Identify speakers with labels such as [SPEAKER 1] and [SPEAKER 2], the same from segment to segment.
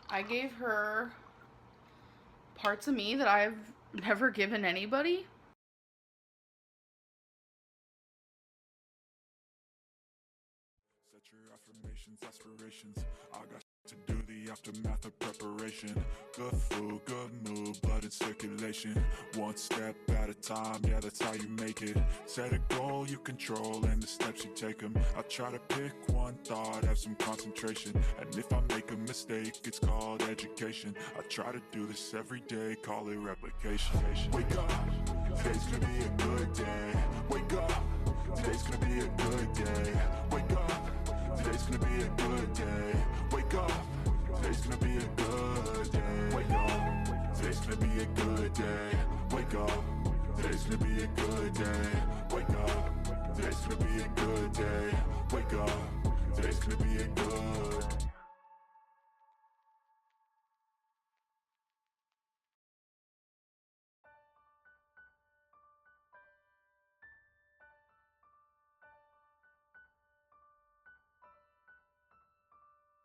[SPEAKER 1] I gave her parts of me that I've never given anybody.
[SPEAKER 2] Set your affirmations, aspirations. I got to do the aftermath of preparation. Good food, good mood, blood in circulation. One step at a time, yeah, that's how you make it. Set a goal you control and the steps you take them. I try to pick one thought, have some concentration. And if I make a mistake, it's called education. I try to do this every day, call it replication. Wake up, today's gonna be a good day. Wake up, today's gonna be a good day. Wake up, today's gonna be a good day. Wake up, today's gonna be a good day. Wake up, today's gonna be a good day. Wake up, today's gonna be a good day. Wake up, today's gonna be a good day. Wake up, today's gonna be a good.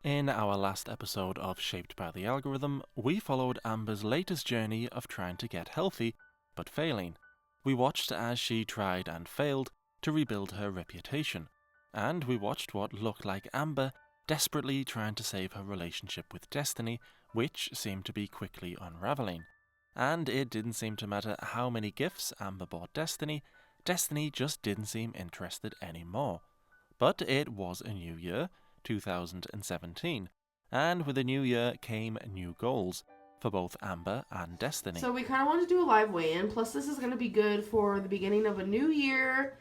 [SPEAKER 3] In our last episode of Shaped by the Algorithm, we followed Amber's latest journey of trying to get healthy, but failing. We watched as she tried and failed to rebuild her reputation, and we watched what looked like Amber desperately trying to save her relationship with Destiny, which seemed to be quickly unraveling. And it didn't seem to matter how many gifts Amber bought Destiny, Destiny just didn't seem interested anymore. But it was a new year, 2017, and with the new year came new goals for both Amber and Destiny.
[SPEAKER 1] So we kind of want to do a live weigh-in, plus this is going to be good for the beginning of a new year.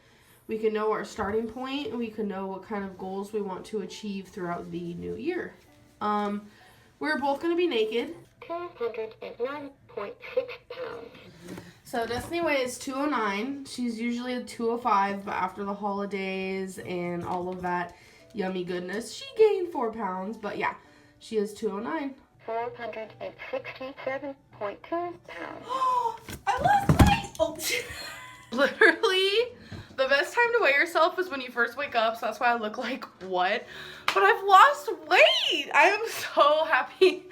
[SPEAKER 1] We can know our starting point, and we can know what kind of goals we want to achieve throughout the new year. We're both going to be naked.
[SPEAKER 4] 209.6 pounds.
[SPEAKER 1] So Destiny weighs 209. She's usually 205, but after the holidays and all of that yummy goodness, she gained 4 pounds. But yeah, she is 209.
[SPEAKER 4] 467.2 pounds.
[SPEAKER 1] I lost weight! Oh, literally, the best time to weigh yourself is when you first wake up, so that's why I look like what? But I've lost weight! I am so happy.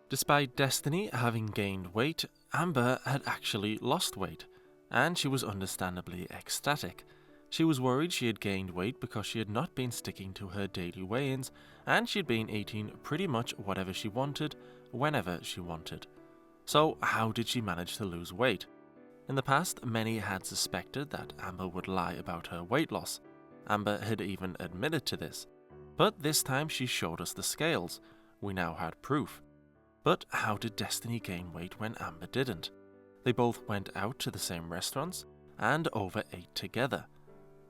[SPEAKER 3] Despite Destiny having gained weight, Amber had actually lost weight, and she was understandably ecstatic. She was worried she had gained weight because she had not been sticking to her daily weigh-ins, and she'd been eating pretty much whatever she wanted, whenever she wanted. So how did she manage to lose weight? In the past, many had suspected that Amber would lie about her weight loss. Amber had even admitted to this. But this time she showed us the scales. We now had proof. But how did Destiny gain weight when Amber didn't? They both went out to the same restaurants and overate together.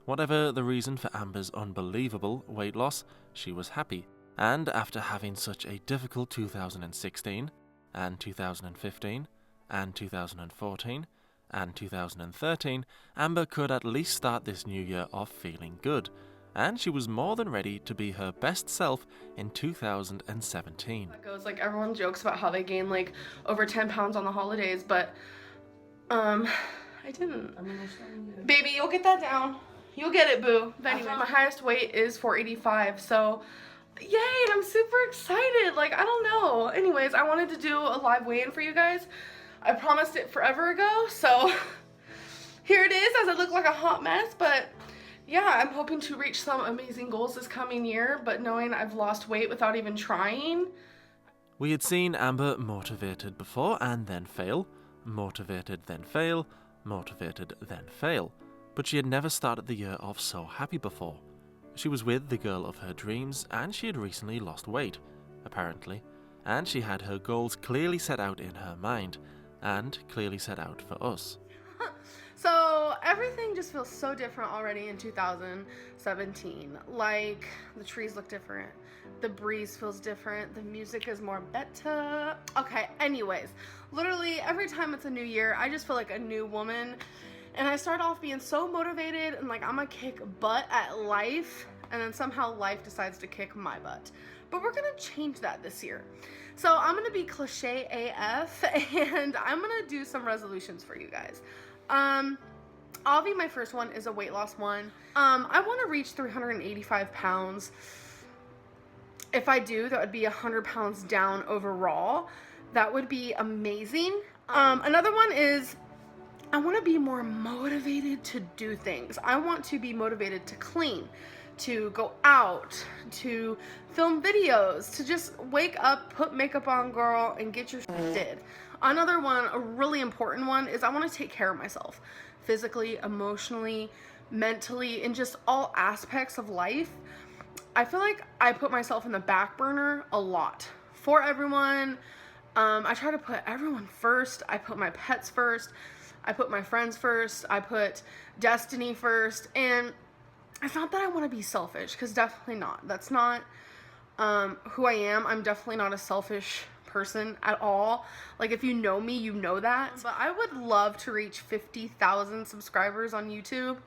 [SPEAKER 3] Whatever the reason for Amber's unbelievable weight loss, she was happy. And after having such a difficult 2016, and 2015, and 2014, and 2013, Amber could at least start this new year off feeling good. And she was more than ready to be her best self in 2017.
[SPEAKER 1] That goes, like, everyone jokes about how they gain like over 10 pounds on the holidays, but I didn't. Baby, you'll get that down. You'll get it, boo. But anyway, my highest weight is 485, so yay, and I'm super excited. Like, I don't know. Anyways, I wanted to do a live weigh-in for you guys. I promised it forever ago, so here it is, as I look like a hot mess, but yeah, I'm hoping to reach some amazing goals this coming year, but knowing I've lost weight without even trying.
[SPEAKER 3] We had seen Amber motivated before and then fail, motivated then fail, motivated then fail, but she had never started the year off so happy before. She was with the girl of her dreams, and she had recently lost weight, apparently, and she had her goals clearly set out in her mind, and clearly set out for us.
[SPEAKER 1] So everything just feels so different already in 2017. Like, the trees look different, the breeze feels different, the music is more better. Okay, anyways, literally every time it's a new year, I just feel like a new woman. And I start off being so motivated and like I'm gonna kick butt at life, and then somehow life decides to kick my butt. But we're gonna change that this year. So I'm gonna be cliche AF, and I'm gonna do some resolutions for you guys. Obviously my first one is a weight loss one. I want to reach 385 pounds. If I do, that would be 100 pounds down overall. That would be amazing. Another one is I want to be more motivated to do things. I want to be motivated to clean, to go out, to film videos, to just wake up, put makeup on, girl, and get your shit did. Another one, a really important one, is I want to take care of myself physically, emotionally, mentally, in just all aspects of life. I feel like I put myself in the back burner a lot for everyone. I try to put everyone first. I put my pets first. I put my friends first. I put destiny first. And it's not that I want to be selfish, because definitely not. That's not who I am. I'm definitely not a selfish person at all. Like, if you know me, you know that. But I would love to reach 50,000 subscribers on YouTube.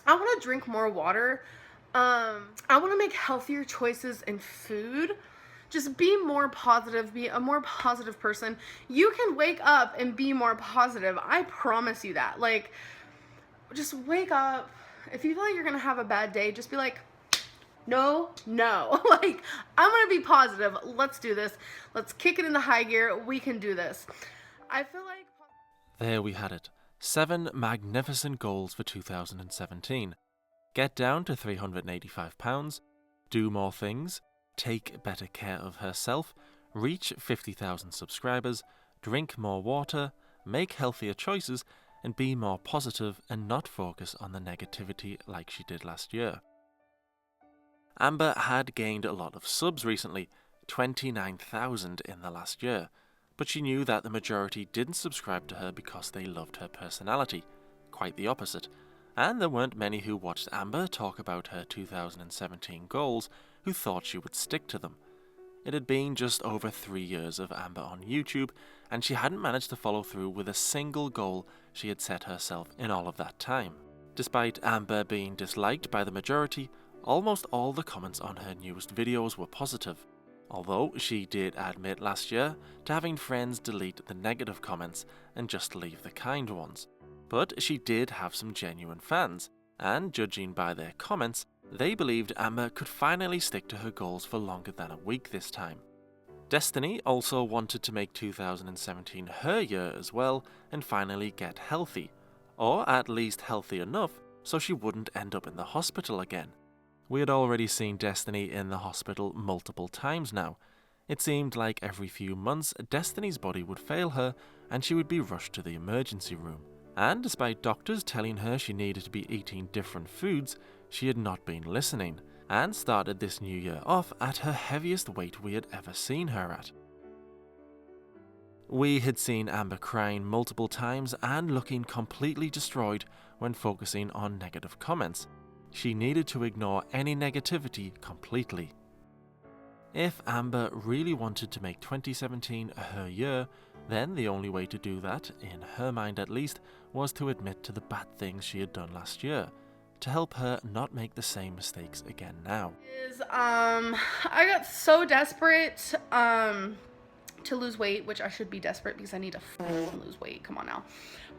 [SPEAKER 1] I want to drink more water. I want to make healthier choices in food. Just be more positive, be a more positive person. You can wake up and be more positive. I promise you that. Like, just wake up. If you feel like you're going to have a bad day, just be like, no. Like, I'm going to be positive. Let's do this. Let's kick it into high gear. We can do this. I feel like...
[SPEAKER 3] There we had it. 7 magnificent goals for 2017. Get down to 385 pounds, do more things, take better care of herself, reach 50,000 subscribers, drink more water, make healthier choices, and be more positive and not focus on the negativity like she did last year. Amber had gained a lot of subs recently, 29,000 in the last year, but she knew that the majority didn't subscribe to her because they loved her personality. Quite the opposite. And there weren't many who watched Amber talk about her 2017 goals who thought she would stick to them. It had been just over 3 years of Amber on YouTube, and she hadn't managed to follow through with a single goal she had set herself in all of that time. Despite Amber being disliked by the majority, almost all the comments on her newest videos were positive, although she did admit last year to having friends delete the negative comments and just leave the kind ones. But she did have some genuine fans, and judging by their comments, they believed Amber could finally stick to her goals for longer than a week this time. Destiny also wanted to make 2017 her year as well and finally get healthy, or at least healthy enough so she wouldn't end up in the hospital again. We had already seen Destiny in the hospital multiple times now. It seemed like every few months Destiny's body would fail her and she would be rushed to the emergency room. And despite doctors telling her she needed to be eating different foods, she had not been listening, and started this new year off at her heaviest weight we had ever seen her at. We had seen Amber crying multiple times and looking completely destroyed when focusing on negative comments. She needed to ignore any negativity completely. If Amber really wanted to make 2017 her year, then the only way to do that, in her mind at least, was to admit to the bad things she had done last year, to help her not make the same mistakes again now.
[SPEAKER 1] I got so desperate to lose weight, which I should be desperate because I need to lose weight. Come on now.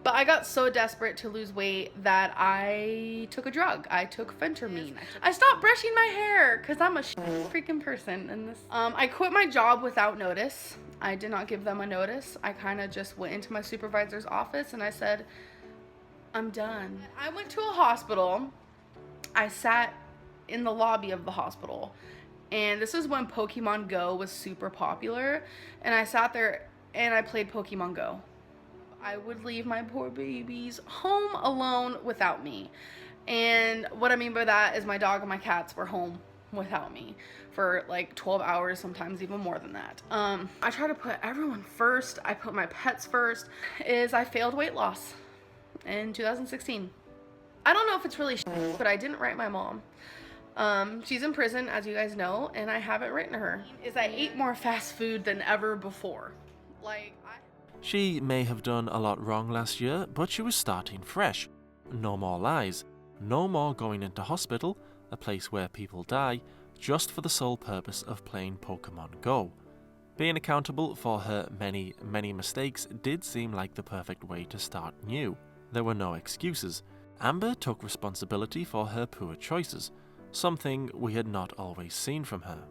[SPEAKER 1] But I got so desperate to lose weight that I took a drug. I took phentermine. I stopped brushing my hair because I'm a freaking person. And I quit my job without notice. I did not give them a notice. I kind of just went into my supervisor's office and I said, I'm done. I went to a hospital. I sat in the lobby of the hospital. And this is when Pokemon Go was super popular. And I sat there and I played Pokemon Go. I would leave my poor babies home alone without me. And what I mean by that is my dog and my cats were home without me for like 12 hours, sometimes even more than that. I try to put everyone first. I put my pets first. I failed weight loss in 2016. I don't know if it's really but I didn't write my mom. She's in prison, as you guys know, and I haven't written her. I ate more fast food than ever before.
[SPEAKER 3] She may have done a lot wrong last year, but she was starting fresh. No more lies. No more going into hospital, a place where people die, just for the sole purpose of playing Pokemon Go. Being accountable for her many, many mistakes did seem like the perfect way to start new. There were no excuses. Amber took responsibility for her poor choices, something we had not always seen from her.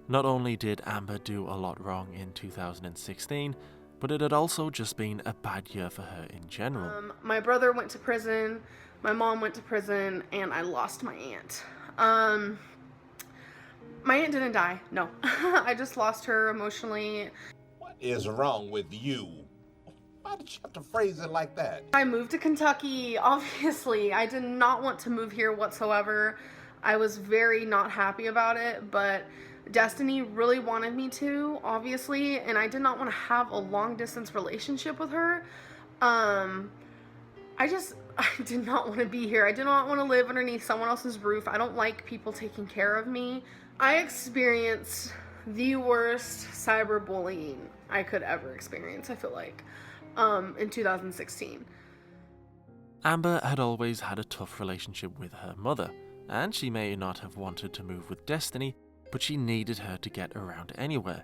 [SPEAKER 3] Not only did Amber do a lot wrong in 2016, but it had also just been a bad year for her in general.
[SPEAKER 1] My brother went to prison, my mom went to prison, and I lost my aunt. My aunt didn't die, no. I just lost her emotionally.
[SPEAKER 5] What is wrong with you? Why did you have to phrase it like that?
[SPEAKER 1] I moved to Kentucky, obviously. I did not want to move here whatsoever. I was very not happy about it, but Destiny really wanted me to, obviously, and I did not want to have a long distance relationship with her. I did not want to be here. I did not want to live underneath someone else's roof. I don't like people taking care of me. I experienced the worst cyberbullying I could ever experience, I feel like, in 2016.
[SPEAKER 3] Amber had always had a tough relationship with her mother, and she may not have wanted to move with Destiny, but she needed her to get around anywhere,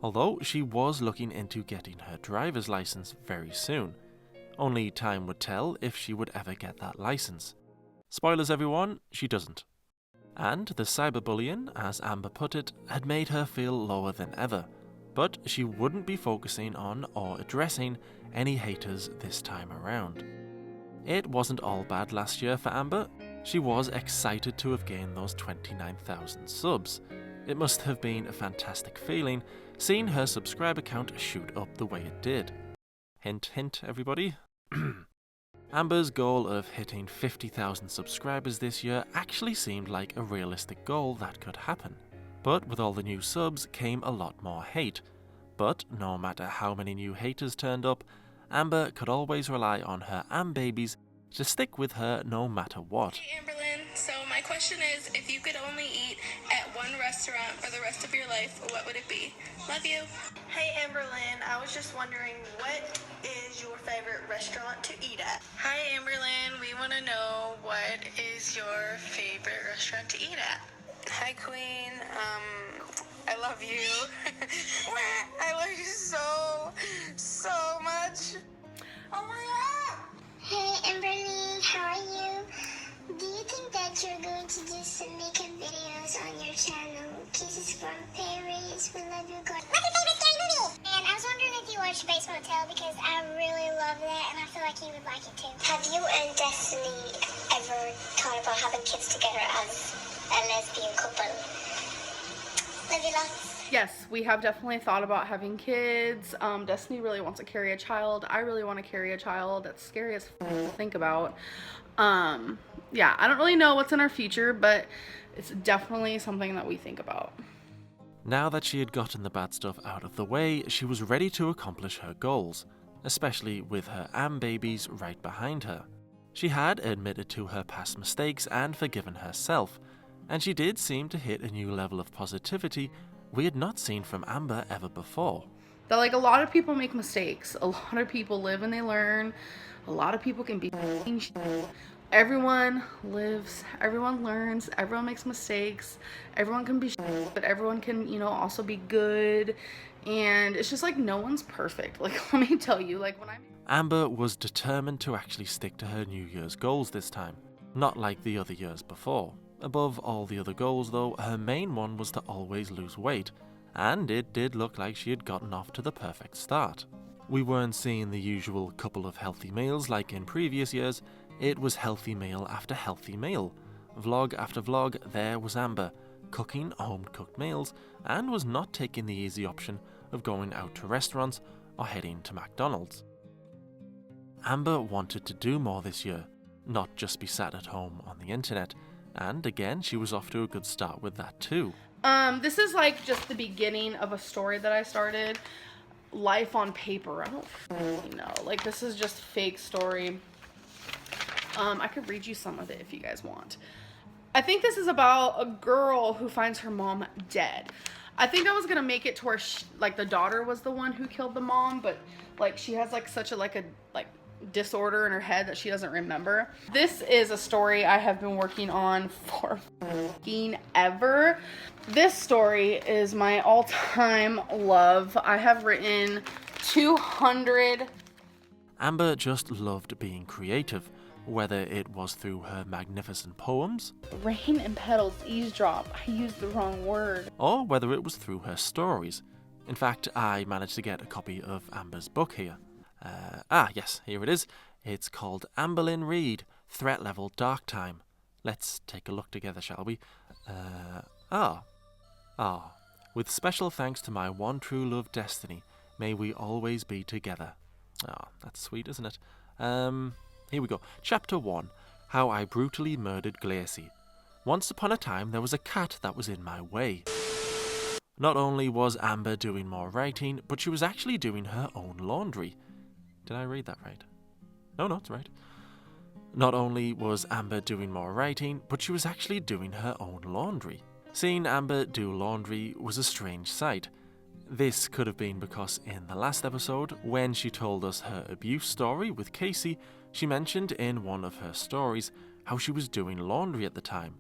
[SPEAKER 3] although she was looking into getting her driver's license very soon. Only time would tell if she would ever get that license. Spoilers everyone, she doesn't. And the cyberbullying, as Amber put it, had made her feel lower than ever, but she wouldn't be focusing on or addressing any haters this time around. It wasn't all bad last year for Amber. She was excited to have gained those 29,000 subs. It must have been a fantastic feeling seeing her subscriber count shoot up the way it did. Hint, hint, everybody. Amber's goal of hitting 50,000 subscribers this year actually seemed like a realistic goal that could happen. But with all the new subs came a lot more hate. But no matter how many new haters turned up, Amber could always rely on her Ambabies to stick with her no matter what.
[SPEAKER 6] Hey Amberlynn, so my question is, if you could only eat at one restaurant for the rest of your life, what would it be? Love you.
[SPEAKER 7] Hey Amberlynn, I was just wondering, what is your favorite restaurant to eat at?
[SPEAKER 6] Hi Amberlynn, we want to know what is your favorite restaurant to eat at? Hi Queen, I love you. I love you so much. Oh my god.
[SPEAKER 8] Hey Amberlynn, how are you? Do you think that you're going to do some makeup videos on your channel? Kisses from Paris, we love you, God. What's your favorite scary movie? And I was wondering if you watched Bates Motel because I really love that and I feel like you would like it too. Have you and Destiny ever thought about having kids together as a lesbian couple? Love you lots.
[SPEAKER 1] Yes, we have definitely thought about having kids. Destiny really wants to carry a child. I really want to carry a child. That's scary as to think about. Yeah, I don't really know what's in our future, but it's definitely something that we think about.
[SPEAKER 3] Now that she had gotten the bad stuff out of the way, she was ready to accomplish her goals, especially with her Ambabies right behind her. She had admitted to her past mistakes and forgiven herself, and she did seem to hit a new level of positivity we had not seen from Amber ever before.
[SPEAKER 1] That, like, a lot of people make mistakes. A lot of people live and they learn. A lot of people can be everyone lives, everyone learns, everyone makes mistakes, everyone can be but everyone can, also be good. And it's just like no one's perfect. Like, let me tell you, like when
[SPEAKER 3] Amber was determined to actually stick to her New Year's goals this time, not like the other years before. Above all the other goals though, her main one was to always lose weight, and it did look like she had gotten off to the perfect start. We weren't seeing the usual couple of healthy meals like in previous years. It was healthy meal after healthy meal. Vlog after vlog, there was Amber, cooking home-cooked meals, and was not taking the easy option of going out to restaurants or heading to McDonald's. Amber wanted to do more this year, not just be sat at home on the internet, and again, she was off to a good start with that too.
[SPEAKER 1] This is like just the beginning of a story that I started. Life on paper. I don't really know. Like, this is just fake story. I could read you some of it if you guys want. I think this is about a girl who finds her mom dead. I think I was gonna make it to where the daughter was the one who killed the mom, but like she has like such a disorder in her head that she doesn't remember. This is a story I have been working on for fucking ever. This story is my all-time love. I have written 200.
[SPEAKER 3] Amber just loved being creative, whether it was through her magnificent poems,
[SPEAKER 1] Rain and petals eavesdrop. I used the wrong word.
[SPEAKER 3] or whether it was through her stories. In fact, I managed to get a copy of Amber's book here. Yes, here it is. It's called Amberlynn Reid, Threat Level Dark Time. Let's take a look together, shall we? With special thanks to my one true love, Destiny, may we always be together. That's sweet, isn't it? Here we go. Chapter 1. How I Brutally Murdered Glacy. Once upon a time, there was a cat that was in my way. Not only was Amber doing more writing, but she was actually doing her own laundry. Did I read that right? No, it's right. Not only was Amber doing more writing, but she was actually doing her own laundry. Seeing Amber do laundry was a strange sight. This could have been because in the last episode, when she told us her abuse story with Casey, she mentioned in one of her stories how she was doing laundry at the time.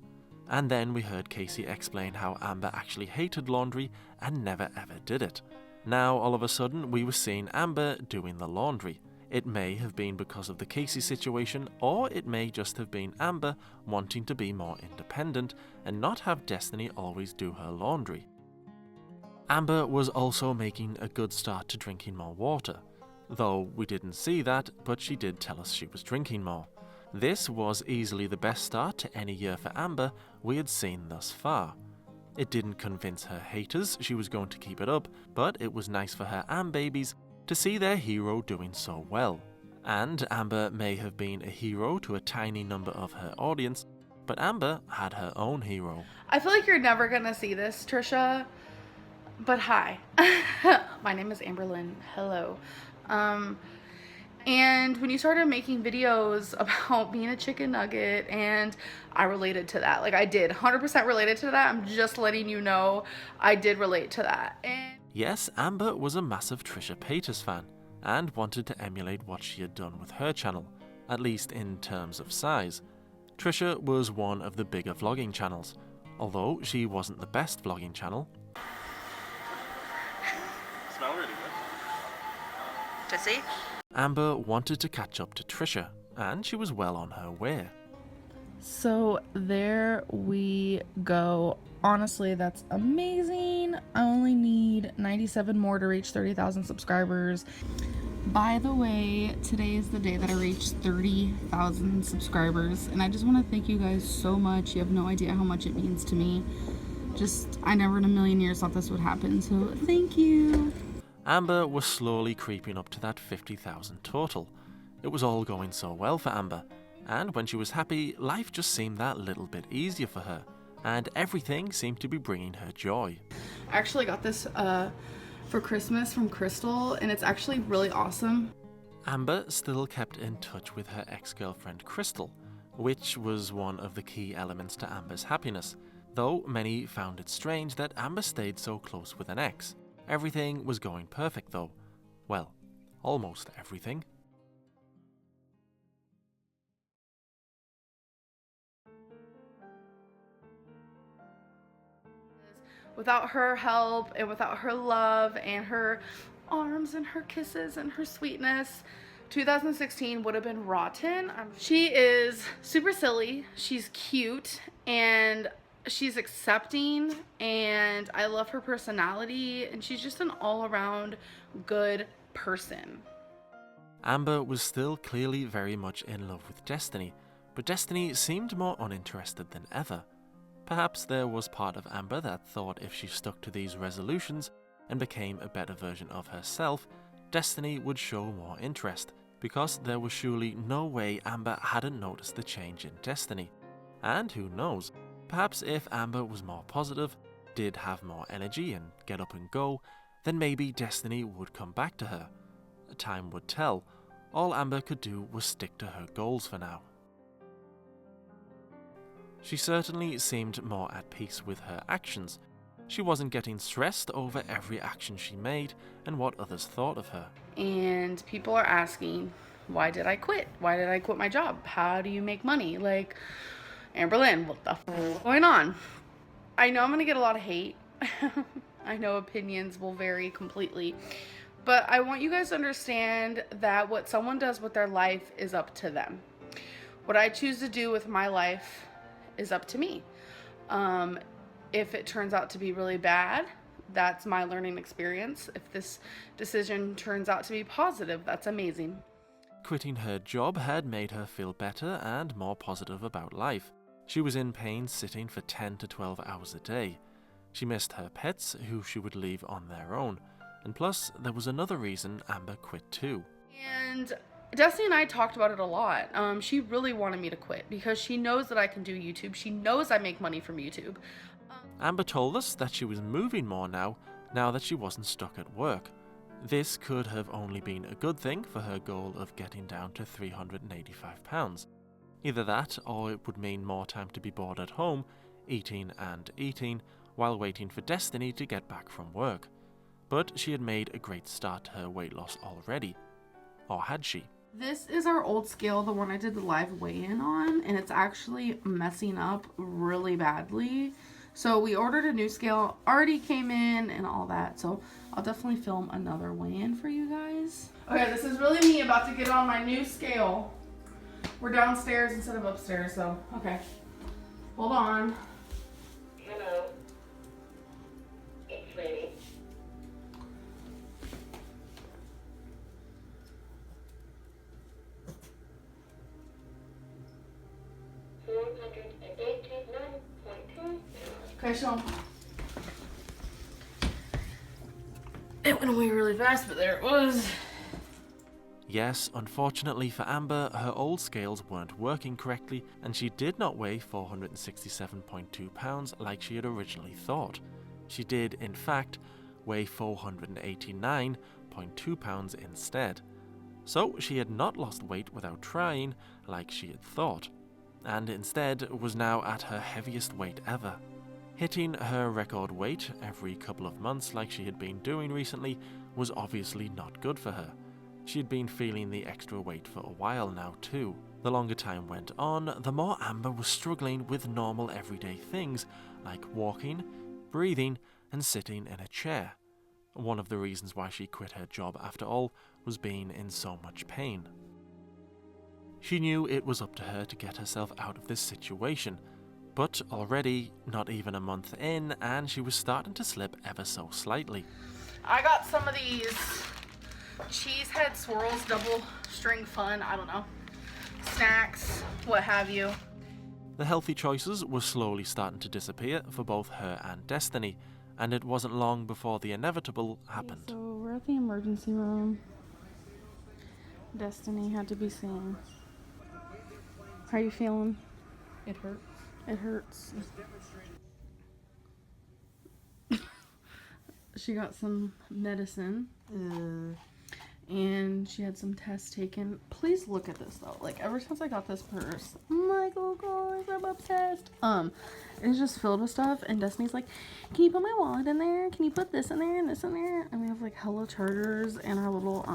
[SPEAKER 3] And then we heard Casey explain how Amber actually hated laundry and never ever did it. Now, all of a sudden, we were seeing Amber doing the laundry. It may have been because of the Casey situation, or it may just have been Amber wanting to be more independent and not have Destiny always do her laundry. Amber was also making a good start to drinking more water, though we didn't see that, but she did tell us she was drinking more. This was easily the best start to any year for Amber we had seen thus far. It didn't convince her haters she was going to keep it up, but it was nice for her and babies to see their hero doing so well. And Amber may have been a hero to a tiny number of her audience, but Amber had her own hero.
[SPEAKER 1] I feel like you're never gonna see this, Trisha, but hi. My name is Amberlynn. Hello. And when you started making videos about being a chicken nugget, and I related to that. Like, I did 100% related to that. I'm just letting you know I did relate to that. And
[SPEAKER 3] yes, Amber was a massive Trisha Paytas fan and wanted to emulate what she had done with her channel, at least in terms of size. Trisha was one of the bigger vlogging channels, although she wasn't the best vlogging channel.
[SPEAKER 9] Smell really good. Jesse?
[SPEAKER 3] Amber wanted to catch up to Trisha, and she was well on her way.
[SPEAKER 1] so there we go. Honestly, that's amazing. I only need 97 more to reach 30,000 subscribers. By the way, today is the day that I reached 30,000 subscribers, and I just want to thank you guys so much. You have no idea how much it means to me. I never in a million years thought this would happen, so thank you.
[SPEAKER 3] Amber was slowly creeping up to that 50,000 total. It was all going so well for Amber, and when she was happy, life just seemed that little bit easier for her, and everything seemed to be bringing her joy.
[SPEAKER 1] I actually got this for Christmas from Crystal, and it's actually really awesome.
[SPEAKER 3] Amber still kept in touch with her ex-girlfriend Crystal, which was one of the key elements to Amber's happiness, though many found it strange that Amber stayed so close with an ex. Everything was going perfect though. Well, almost everything.
[SPEAKER 1] Without her help and without her love and her arms and her kisses and her sweetness, 2016 would have been rotten. She is super silly, she's cute, and she's accepting, and I love her personality, and she's just an all-around good person.
[SPEAKER 3] Amber was still clearly very much in love with Destiny, but Destiny seemed more uninterested than ever. Perhaps there was part of Amber that thought if she stuck to these resolutions and became a better version of herself, Destiny would show more interest, because there was surely no way Amber hadn't noticed the change in Destiny. And who knows, perhaps if Amber was more positive, did have more energy and get up and go, then maybe Destiny would come back to her. Time would tell. All Amber could do was stick to her goals for now. She certainly seemed more at peace with her actions. She wasn't getting stressed over every action she made and what others thought of her.
[SPEAKER 1] And people are asking, why did I quit? Why did I quit my job? How do you make money? Like, Amberlynn, what the f is going on? I know I'm gonna get a lot of hate. I know opinions will vary completely. But I want you guys to understand that what someone does with their life is up to them. What I choose to do with my life is up to me. If it turns out to be really bad, that's my learning experience. If this decision turns out to be positive, that's amazing.
[SPEAKER 3] Quitting her job had made her feel better and more positive about life. She was in pain sitting for 10 to 12 hours a day. She missed her pets, who she would leave on their own. And plus, there was another reason Amber quit too.
[SPEAKER 1] And Destiny and I talked about it a lot. She really wanted me to quit because she knows that I can do YouTube. She knows I make money from YouTube.
[SPEAKER 3] Amber told us that she was moving more now that she wasn't stuck at work. This could have only been a good thing for her goal of getting down to £385. Either that, or it would mean more time to be bored at home, eating while waiting for Destiny to get back from work. But she had made a great start to her weight loss already. Or had she?
[SPEAKER 1] This is our old scale, the one I did the live weigh-in on, and it's actually messing up really badly. So we ordered a new scale, already came in and all that. So I'll definitely film another weigh-in for you guys. Okay, this is really me about to get on my new scale. We're downstairs instead of upstairs, so okay. Hold on.
[SPEAKER 4] Hello. It's ready.
[SPEAKER 1] Okay, so it went away really fast, but there it was.
[SPEAKER 3] Yes, unfortunately for Amber, her old scales weren't working correctly, and she did not weigh 467.2 pounds like she had originally thought. She did, in fact, weigh 489.2 pounds instead. So she had not lost weight without trying, like she had thought, and instead was now at her heaviest weight ever. Hitting her record weight every couple of months like she had been doing recently was obviously not good for her. She had been feeling the extra weight for a while now too. The longer time went on, the more Amber was struggling with normal everyday things like walking, breathing, and sitting in a chair. One of the reasons why she quit her job after all was being in so much pain. She knew it was up to her to get herself out of this situation, but already not even a month in and she was starting to slip ever so slightly.
[SPEAKER 1] I got some of these cheesehead swirls, double string fun, I don't know, snacks, what have you.
[SPEAKER 3] The healthy choices were slowly starting to disappear for both her and Destiny, and it wasn't long before the inevitable happened.
[SPEAKER 1] Okay, so we're at the emergency room. Destiny had to be seen. How are you feeling?
[SPEAKER 10] It hurts.
[SPEAKER 1] It hurts. She got some medicine. And she had some tests taken. Please look at this though. Like ever since I got this purse, I'm like, oh gosh, I'm obsessed. It's just filled with stuff. And Destiny's like, can you put my wallet in there? Can you put this in there and this in there? And we have like hella chargers and our little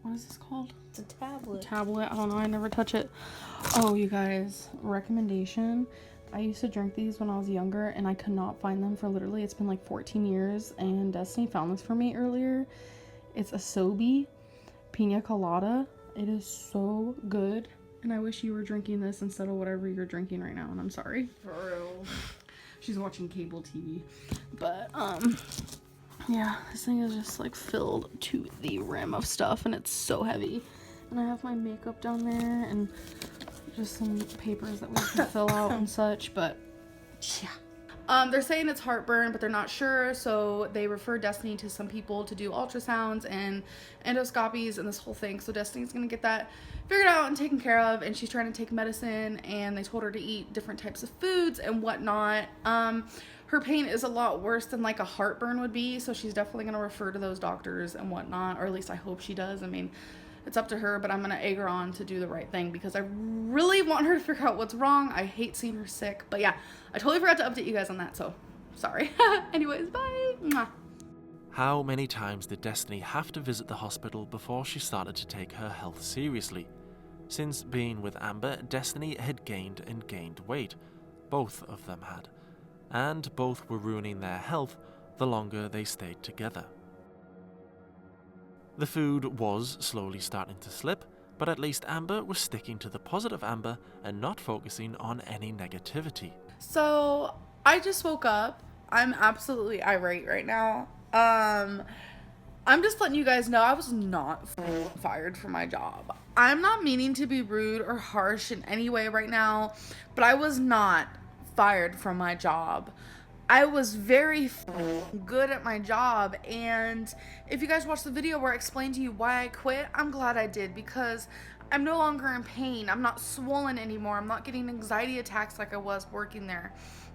[SPEAKER 1] what is this called?
[SPEAKER 10] It's a tablet.
[SPEAKER 1] Tablet. I don't know. I never touch it. Oh, you guys, recommendation. I used to drink these when I was younger and I could not find them for literally, it's been like 14 years, and Destiny found this for me earlier. It's a Sobe Pina Colada. It is so good, and I wish you were drinking this instead of whatever you're drinking right now, and I'm sorry.
[SPEAKER 10] For real.
[SPEAKER 1] She's watching cable TV. But, yeah, this thing is just like filled to the rim of stuff, and it's so heavy. And I have my makeup down there, and just some papers that we can fill out and such, but yeah. They're saying it's heartburn, but they're not sure, so they refer Destiny to some people to do ultrasounds and endoscopies and this whole thing. So Destiny's gonna get that figured out and taken care of, and she's trying to take medicine, and they told her to eat different types of foods and whatnot. Her pain is a lot worse than like a heartburn would be, so she's definitely gonna refer to those doctors and whatnot, or at least I hope she does. I mean, it's up to her, but I'm gonna egg her on to do the right thing because I really want her to figure out what's wrong. I hate seeing her sick, but yeah, I totally forgot to update you guys on that, so sorry. Anyways, bye. Mwah.
[SPEAKER 3] How many times did Destiny have to visit the hospital before she started to take her health seriously? Since being with Amber, Destiny had gained weight. Both of them had. And both were ruining their health the longer they stayed together. The food was slowly starting to slip, But at least Amber was sticking to the positive Amber and not focusing on any negativity.
[SPEAKER 1] So I just woke up. I'm absolutely irate right now. I'm just letting you guys know I was not fired from my job. I'm not meaning to be rude or harsh in any way right now, but I was not fired from my job. I was very good at my job, and if you guys watched the video where I explained to you why I quit, I'm glad I did, because I'm no longer in pain. I'm not swollen anymore. I'm not getting anxiety attacks like I was working there.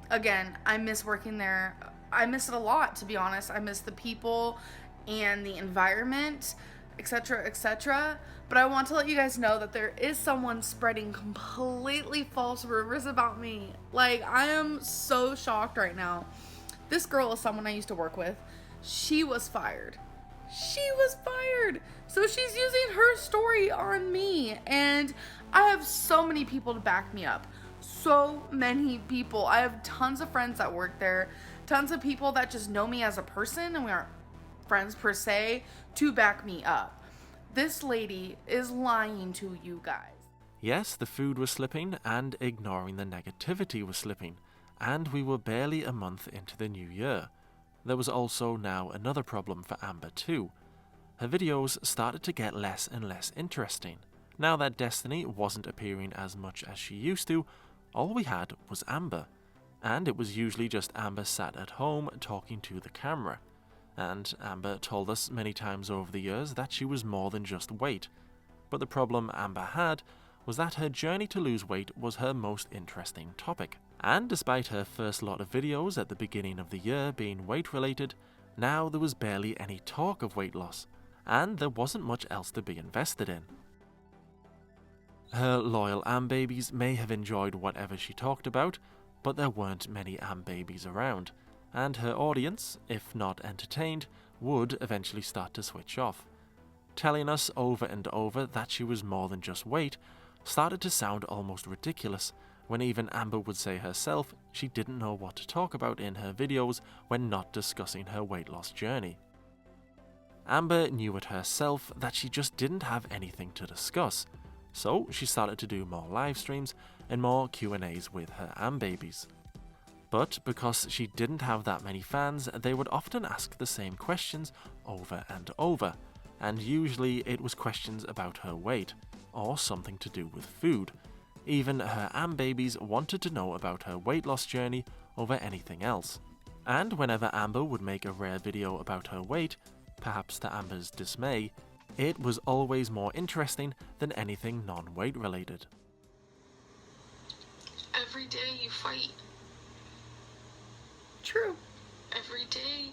[SPEAKER 1] Again, I miss working there. I miss it a lot, to be honest. I miss the people and the environment, etc., etc. But I want to let you guys know that there is someone spreading completely false rumors about me. Like, I am so shocked right now. This girl is someone I used to work with. She was fired. She was fired. So she's using her story on me. And I have so many people to back me up. So many people. I have tons of friends that work there. Tons of people that just know me as a person, and we aren't friends per se, to back me up. This lady is lying to you guys.
[SPEAKER 3] Yes, the food was slipping, and ignoring the negativity was slipping, and we were barely a month into the new year. There was also now another problem for Amber too. Her videos started to get less and less interesting. Now that Destiny wasn't appearing as much as she used to, all we had was Amber. And it was usually just Amber sat at home talking to the camera. And Amber told us many times over the years that she was more than just weight. But the problem Amber had was that her journey to lose weight was her most interesting topic. And despite her first lot of videos at the beginning of the year being weight related, now there was barely any talk of weight loss, and there wasn't much else to be invested in. Her loyal Ambabies may have enjoyed whatever she talked about, but there weren't many Ambabies around, and her audience, if not entertained, would eventually start to switch off. Telling us over and over that she was more than just weight started to sound almost ridiculous, when even Amber would say herself she didn't know what to talk about in her videos when not discussing her weight loss journey. Amber knew it herself that she just didn't have anything to discuss, so she started to do more live streams and more Q&As with her Ambabies. But because she didn't have that many fans, they would often ask the same questions over and over, and usually it was questions about her weight, or something to do with food. Even her Ambabies wanted to know about her weight loss journey over anything else. And whenever Amber would make a rare video about her weight, perhaps to Amber's dismay, it was always more interesting than anything non-weight related.
[SPEAKER 6] Every day you fight.
[SPEAKER 1] True.
[SPEAKER 6] Every day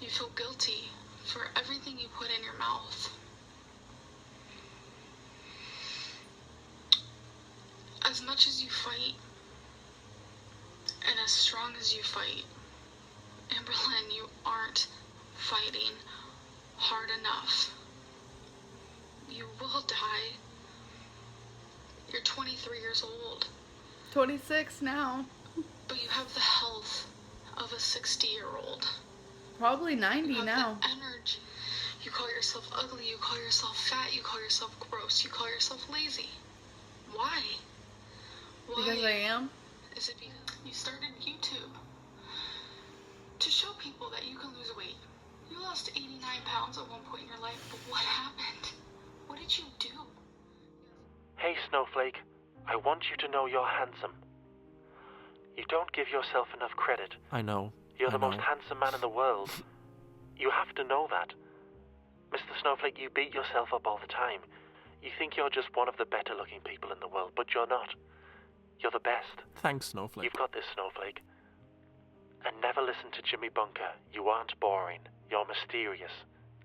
[SPEAKER 6] you feel guilty for everything you put in your mouth. As much as you fight, and as strong as you fight, Amberlynn, you aren't fighting hard enough. You will die. You're 23 years old.
[SPEAKER 1] 26 now.
[SPEAKER 6] But you have the health of a 60-year-old.
[SPEAKER 1] Probably 90
[SPEAKER 6] you have
[SPEAKER 1] now.
[SPEAKER 6] The energy. You call yourself ugly, you call yourself fat, you call yourself gross, you call yourself lazy. Why? Why?
[SPEAKER 1] Because I am?
[SPEAKER 6] Is it because you started YouTube to show people that you can lose weight? You lost 89 pounds at one point in your life, but what happened? What did you do?
[SPEAKER 3] Hey Snowflake, I want you to know you're handsome. You don't give yourself enough credit. I know. You're the most handsome man in the world. You have to know that. Mr. Snowflake, you beat yourself up all the time. You think you're just one of the better looking people in the world, but you're not. You're the best. Thanks, Snowflake. You've got this, Snowflake. And never listen to Jimmy Bunker. You aren't boring. You're mysterious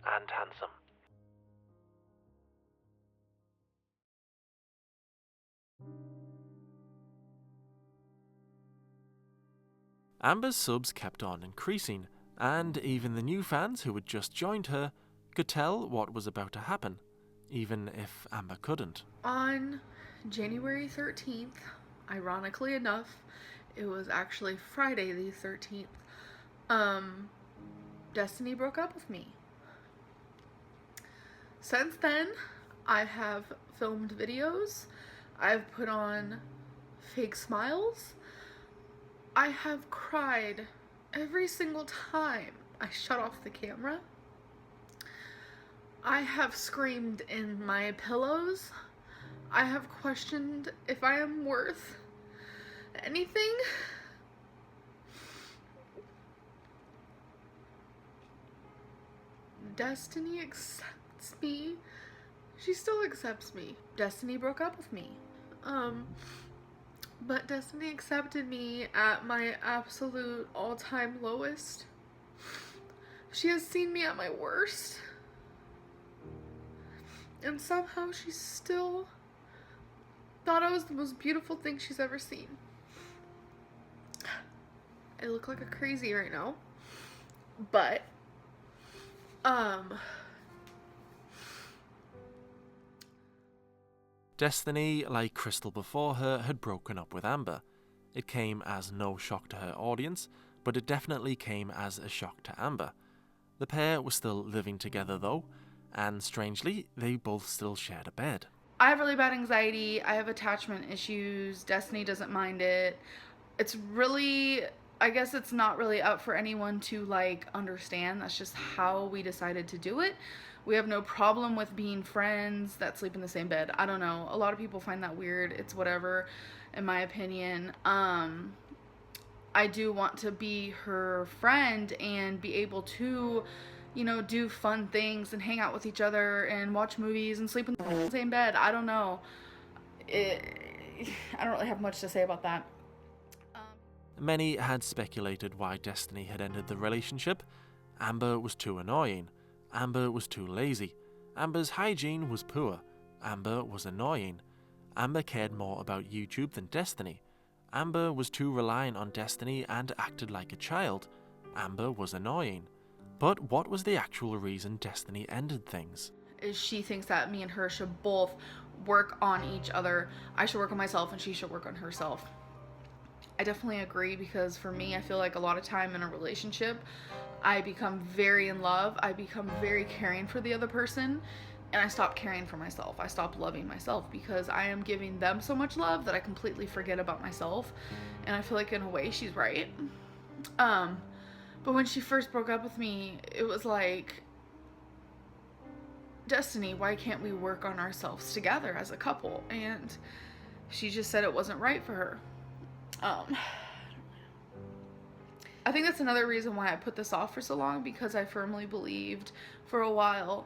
[SPEAKER 3] and handsome. Amber's subs kept on increasing, and even the new fans who had just joined her could tell what was about to happen, even if Amber couldn't.
[SPEAKER 1] On January 13th, ironically enough, it was actually Friday the 13th, Destiny broke up with me. Since then, I have filmed videos. I've put on fake smiles. I have cried every single time I shut off the camera. I have screamed in my pillows. I have questioned if I am worth anything. Destiny accepts me. She still accepts me. Destiny broke up with me. But Destiny accepted me at my absolute all-time lowest. She has seen me at my worst. And somehow she still thought I was the most beautiful thing she's ever seen. I look like a crazy right now. But,
[SPEAKER 3] Destiny, like Crystal before her, had broken up with Amber. It came as no shock to her audience, but it definitely came as a shock to Amber. The pair were still living together though, and strangely, they both still shared a bed.
[SPEAKER 1] I have really bad anxiety. I have attachment issues. Destiny doesn't mind it. It's really, I guess it's not really up for anyone to like understand. That's just how we decided to do it. We have no problem with being friends that sleep in the same bed. I don't know. A lot of people find that weird. It's whatever, in my opinion. I do want to be her friend and be able to, you know, do fun things and hang out with each other and watch movies and sleep in the same bed. I don't know. I don't really have much to say about that.
[SPEAKER 3] Many had speculated why Destiny had ended the relationship. Amber was too annoying. Amber was too lazy. Amber's hygiene was poor. Amber was annoying. Amber cared more about YouTube than Destiny. Amber was too reliant on Destiny and acted like a child. Amber was annoying. But what was the actual reason Destiny ended things?
[SPEAKER 1] Is she thinks that me and her should both work on each other. I should work on myself and she should work on herself. I definitely agree, because for me, I feel like a lot of time in a relationship, I become very in love. I become very caring for the other person, and I stop caring for myself. I stop loving myself because I am giving them so much love that I completely forget about myself. And I feel like in a way she's right. But when she first broke up with me, it was like, Destiny, why can't we work on ourselves together as a couple? And she just said it wasn't right for her. I think that's another reason why I put this off for so long, because I firmly believed for a while,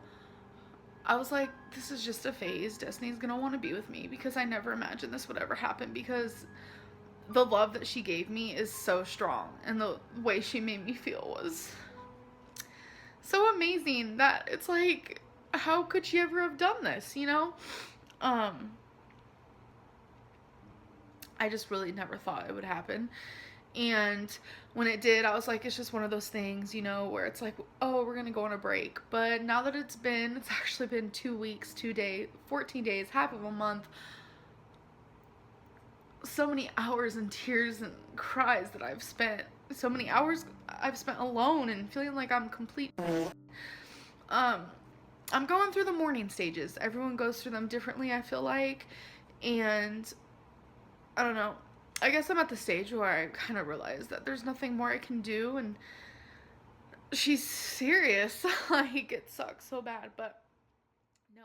[SPEAKER 1] I was like, this is just a phase. Destiny's gonna want to be with me, because I never imagined this would ever happen, because the love that she gave me is so strong, and the way she made me feel was so amazing that it's like, how could she ever have done this, you know? I just really never thought it would happen. And when it did, I was like, it's just one of those things, you know, where it's like, oh, we're gonna go on a break. But now that it's actually been 2 weeks, 2 days, 14 days, half of a month, so many hours and tears and cries that I've spent, so many hours I've spent alone and feeling like I'm complete. I'm going through the mourning stages. Everyone goes through them differently, I feel like. And I don't know. I guess I'm at the stage where I kind of realize that there's nothing more I can do, and she's serious. Like, it sucks so bad, but no,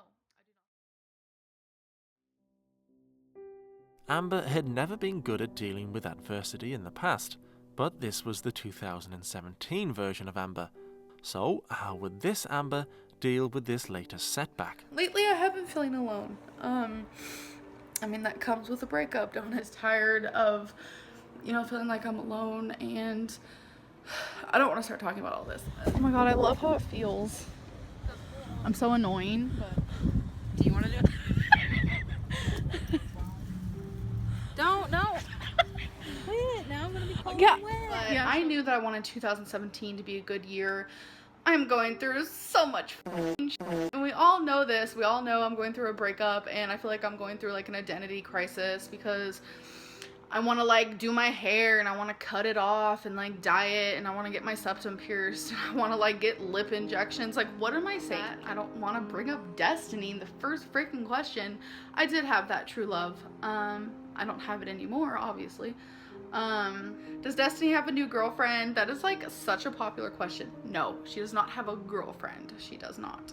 [SPEAKER 1] I do not.
[SPEAKER 3] Amber had never been good at dealing with adversity in the past, but this was the 2017 version of Amber. So, how would this Amber deal with this latest setback?
[SPEAKER 1] Lately, I have been feeling alone. I mean, that comes with a breakup, don't it? Tired of, you know, feeling like I'm alone, and I don't want to start talking about all this. Oh my god, I love how it feels. I'm so annoying, but
[SPEAKER 10] Do you want to do it? Don't. Quit. Now I'm going to be cold and wet.
[SPEAKER 1] But yeah, I knew that I wanted 2017 to be a good year. I'm going through so much shit. And we all know this. We all know I'm going through a breakup, and I feel like I'm going through like an identity crisis, because I want to like do my hair and I want to cut it off and like dye it and I want to get my septum pierced. I want to like get lip injections. Like, what am I saying? I don't want to bring up destiny in the first freaking question. I did have that true love. I don't have it anymore, obviously. Does Destiny have a new girlfriend? That is like such a popular question. No, she does not have a girlfriend. She does not.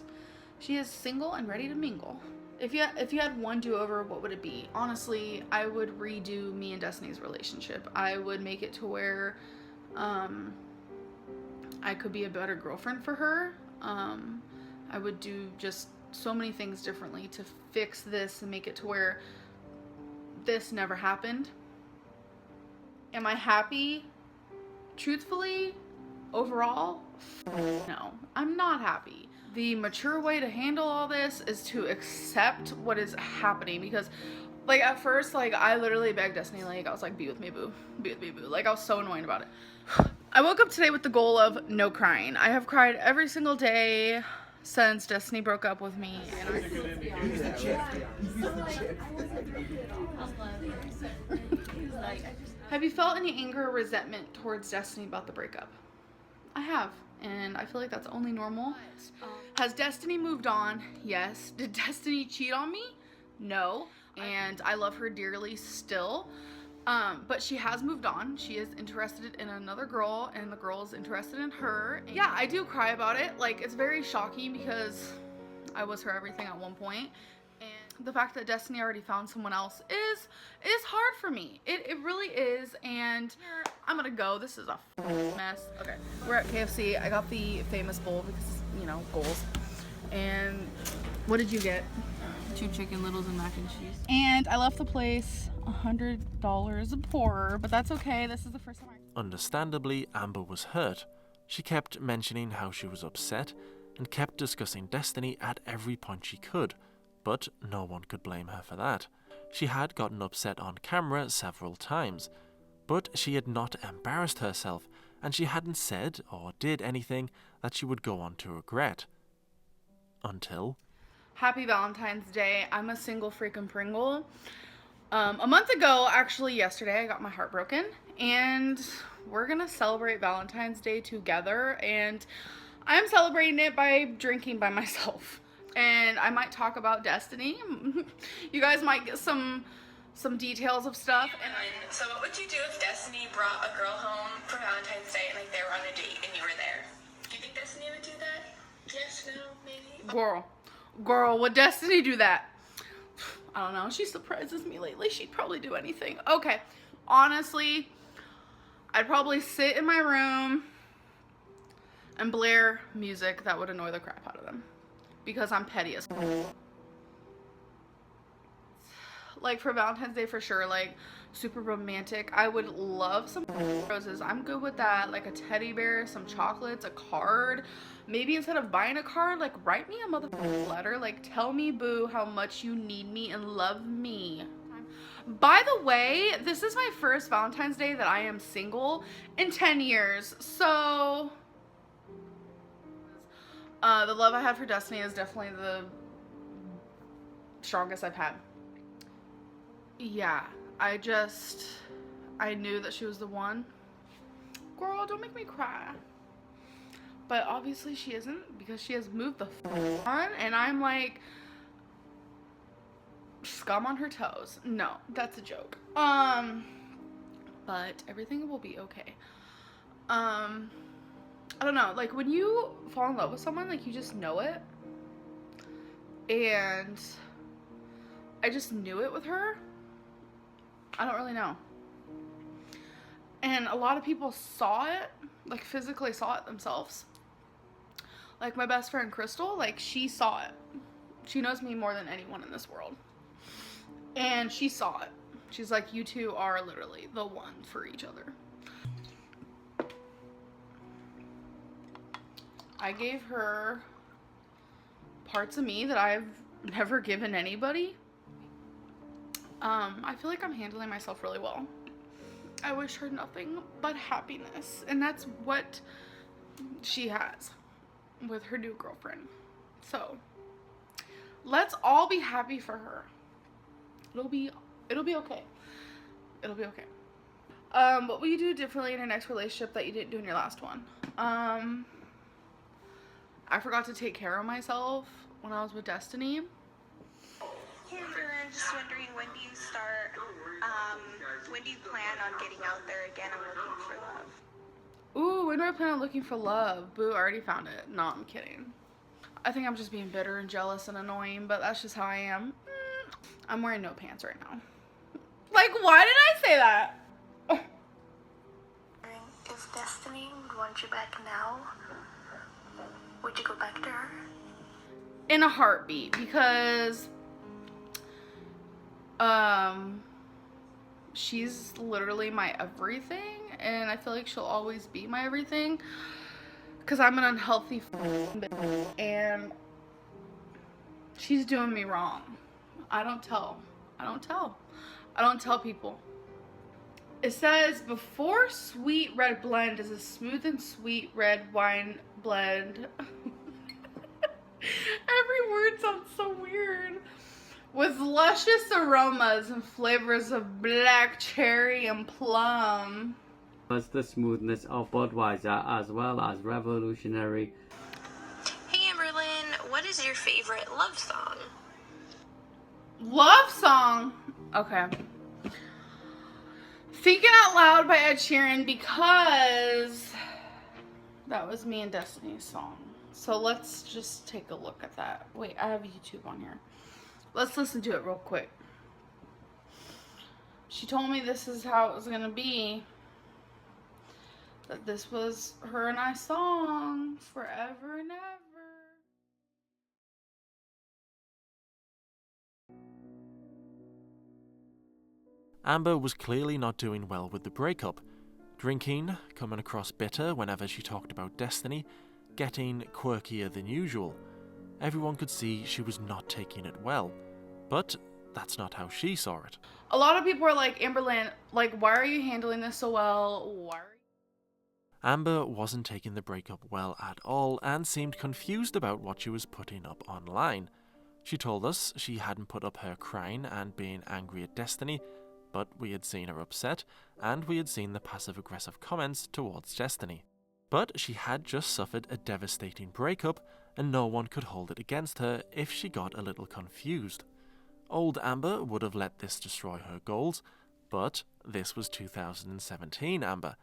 [SPEAKER 1] She is single and ready to mingle. If you had one do-over, what would it be? Honestly, I would redo me and Destiny's relationship. I would make it to where I could be a better girlfriend for her. I would do just so many things differently to fix this and make it to where this never happened. Am I happy? Truthfully, overall, no, I'm not happy. The mature way to handle all this is to accept what is happening, because like at first, like I literally begged Destiny, like I was like, be with me, boo, be with me, boo. Like I was so annoyed about it. I woke up today with the goal of no crying. I have cried every single day since Destiny broke up with me. Have you felt any anger or resentment towards Destiny about the breakup? I have, and I feel like that's only normal. Has Destiny moved on? Yes. Did Destiny cheat on me? No. And I love her dearly still. But she has moved on. She is interested in another girl, and the girl is interested in her. And yeah, I do cry about it. Like, it's very shocking because I was her everything at one point. And the fact that Destiny already found someone else is hard for me. It really is. And I'm gonna go. This is a mess. Okay, we're at KFC. I got the famous bowl because, you know, goals. And what did you get?
[SPEAKER 10] 2 chicken littles and mac and cheese.
[SPEAKER 1] And I left the place $100 poorer, but that's okay. This is the first time
[SPEAKER 3] Understandably, Amber was hurt. She kept mentioning how she was upset and kept discussing Destiny at every point she could, but no one could blame her for that. She had gotten upset on camera several times, but she had not embarrassed herself, and she hadn't said or did anything that she would go on to regret. Until...
[SPEAKER 1] Happy Valentine's Day. I'm a single freaking Pringle. A month ago, actually yesterday, I got my heart broken, and we're gonna celebrate Valentine's Day together, and I'm celebrating it by drinking by myself. And I might talk about Destiny. You guys might get some details of stuff.
[SPEAKER 6] And so what would you do if Destiny brought a girl home for Valentine's Day and like they were on a date and you were there? Do you think Destiny would do that? Yes, no, maybe?
[SPEAKER 1] Girl, would Destiny do that? I don't know. She surprises me lately. She'd probably do anything. Okay. Honestly, I'd probably sit in my room and blare music that would annoy the crap out of them. Because I'm petty as like for Valentine's Day for sure, like super romantic. I would love some roses. I'm good with that. Like a teddy bear, some chocolates, a card. Maybe instead of buying a card, like write me a motherfucking letter. Like tell me, boo, how much you need me and love me. By the way, this is my first Valentine's Day that I am single in 10 years. So the love I had for Destiny is definitely the strongest I've had. Yeah, I knew that she was the one. Girl, don't make me cry. But obviously she isn't, because she has moved the on, and I'm like scum on her toes. No, that's a joke. But everything will be okay. I don't know, like when you fall in love with someone, like you just know it. And I just knew it with her. I don't really know. And a lot of people saw it, like physically saw it themselves. Like my best friend Crystal, like she saw it. She knows me more than anyone in this world. And she saw it. She's like, you two are literally the one for each other. I gave her parts of me that I've never given anybody. I feel like I'm handling myself really well. I wish her nothing but happiness. And that's what she has with her new girlfriend. So, let's all be happy for her. It'll be okay. It'll be okay. What will you do differently in your next relationship that you didn't do in your last one? I forgot to take care of myself when I was with Destiny.
[SPEAKER 6] Hey, Amberlynn, just wondering, when do you start, when do you plan on getting out there again and looking for love?
[SPEAKER 1] Ooh, when do I plan on looking for love? Boo, I already found it. No, I'm kidding. I think I'm just being bitter and jealous and annoying, but that's just how I am. I'm wearing no pants right now. Like, why did I say that?
[SPEAKER 6] If Destiny would want you back now, would you go back to her?
[SPEAKER 1] In a heartbeat, because she's literally my everything, and I feel like she'll always be my everything, because I'm an unhealthy bitch, and she's doing me wrong. I don't tell people. It says, before sweet red blend is a smooth and sweet red wine blend. Every word sounds so weird. With luscious aromas and flavors of black cherry and plum.
[SPEAKER 11] Was the smoothness of Budweiser as well as revolutionary.
[SPEAKER 6] Hey, Amberlynn, what is your favorite love song?
[SPEAKER 1] Love song? Okay. Thinking Out Loud by Ed Sheeran, because that was me and Destiny's song. So let's just take a look at that. Wait, I have YouTube on here. Let's listen to it real quick. She told me this is how it was gonna be. That this was her and I song forever and ever.
[SPEAKER 3] Amber was clearly not doing well with the breakup. Drinking, coming across bitter whenever she talked about Destiny, getting quirkier than usual. Everyone could see she was not taking it well. But that's not how she saw it.
[SPEAKER 1] A lot of people are like, Amberlynn, like, why are you handling this so well? Why are you...
[SPEAKER 3] Amber wasn't taking the breakup well at all and seemed confused about what she was putting up online. She told us she hadn't put up her crying and being angry at Destiny, but we had seen her upset, and we had seen the passive-aggressive comments towards Destiny. But she had just suffered a devastating breakup, and no one could hold it against her if she got a little confused. Old Amber would have let this destroy her goals, but this was 2017 Amber,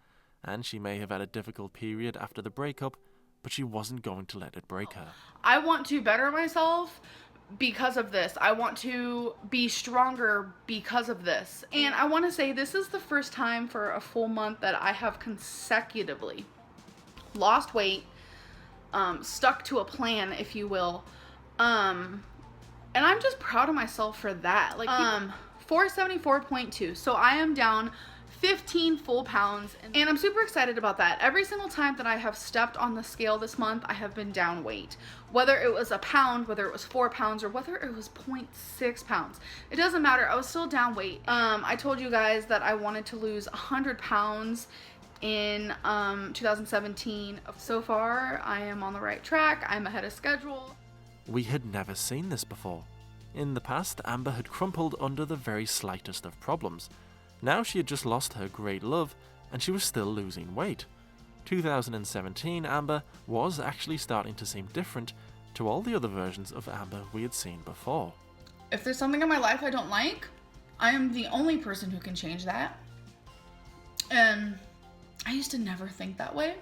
[SPEAKER 3] and she may have had a difficult period after the breakup, but she wasn't going to let it break her.
[SPEAKER 1] I want to better myself because of this. I want to be stronger because of this. And I want to say this is the first time for a full month that I have consecutively lost weight, stuck to a plan, if you will. And I'm just proud of myself for that. Like, 474.2. So I am down 15 full pounds, and I'm super excited about that. Every single time that I have stepped on the scale this month, I have been down weight. Whether it was a pound, whether it was 4 pounds, or whether it was 0.6 pounds. It doesn't matter. I was still down weight. I told you guys that I wanted to lose 100 pounds in 2017. So far, I am on the right track. I'm ahead of schedule.
[SPEAKER 3] We had never seen this before. In the past, Amber had crumpled under the very slightest of problems. Now she had just lost her great love, and she was still losing weight. 2017 Amber was actually starting to seem different to all the other versions of Amber we had seen before.
[SPEAKER 1] If there's something in my life I don't like, I am the only person who can change that. And I used to never think that way,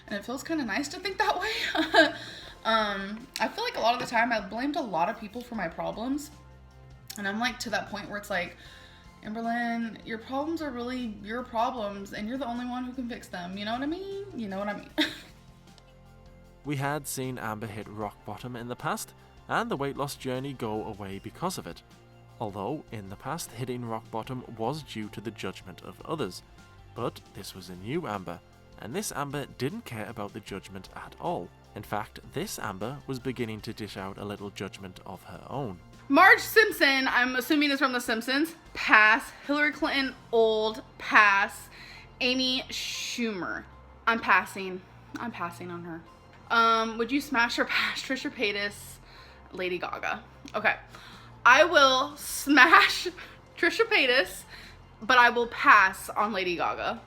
[SPEAKER 1] and it feels kind of nice to think that way. I feel like a lot of the time I blamed a lot of people for my problems, and I'm like to that point where it's like, Amberlynn, your problems are really your problems, and you're the only one who can fix them. You know what I mean? You know what I mean.
[SPEAKER 3] We had seen Amber hit rock bottom in the past, and the weight loss journey go away because of it. Although, in the past, hitting rock bottom was due to the judgment of others. But this was a new Amber, and this Amber didn't care about the judgment at all. In fact, this Amber was beginning to dish out a little judgment of her own.
[SPEAKER 1] Marge Simpson, I'm assuming is from The Simpsons, pass. Hillary Clinton, old, pass. Amy Schumer, I'm passing on her. Would you smash or pass Trisha Paytas, Lady Gaga? Okay, I will smash Trisha Paytas but I will pass on Lady Gaga.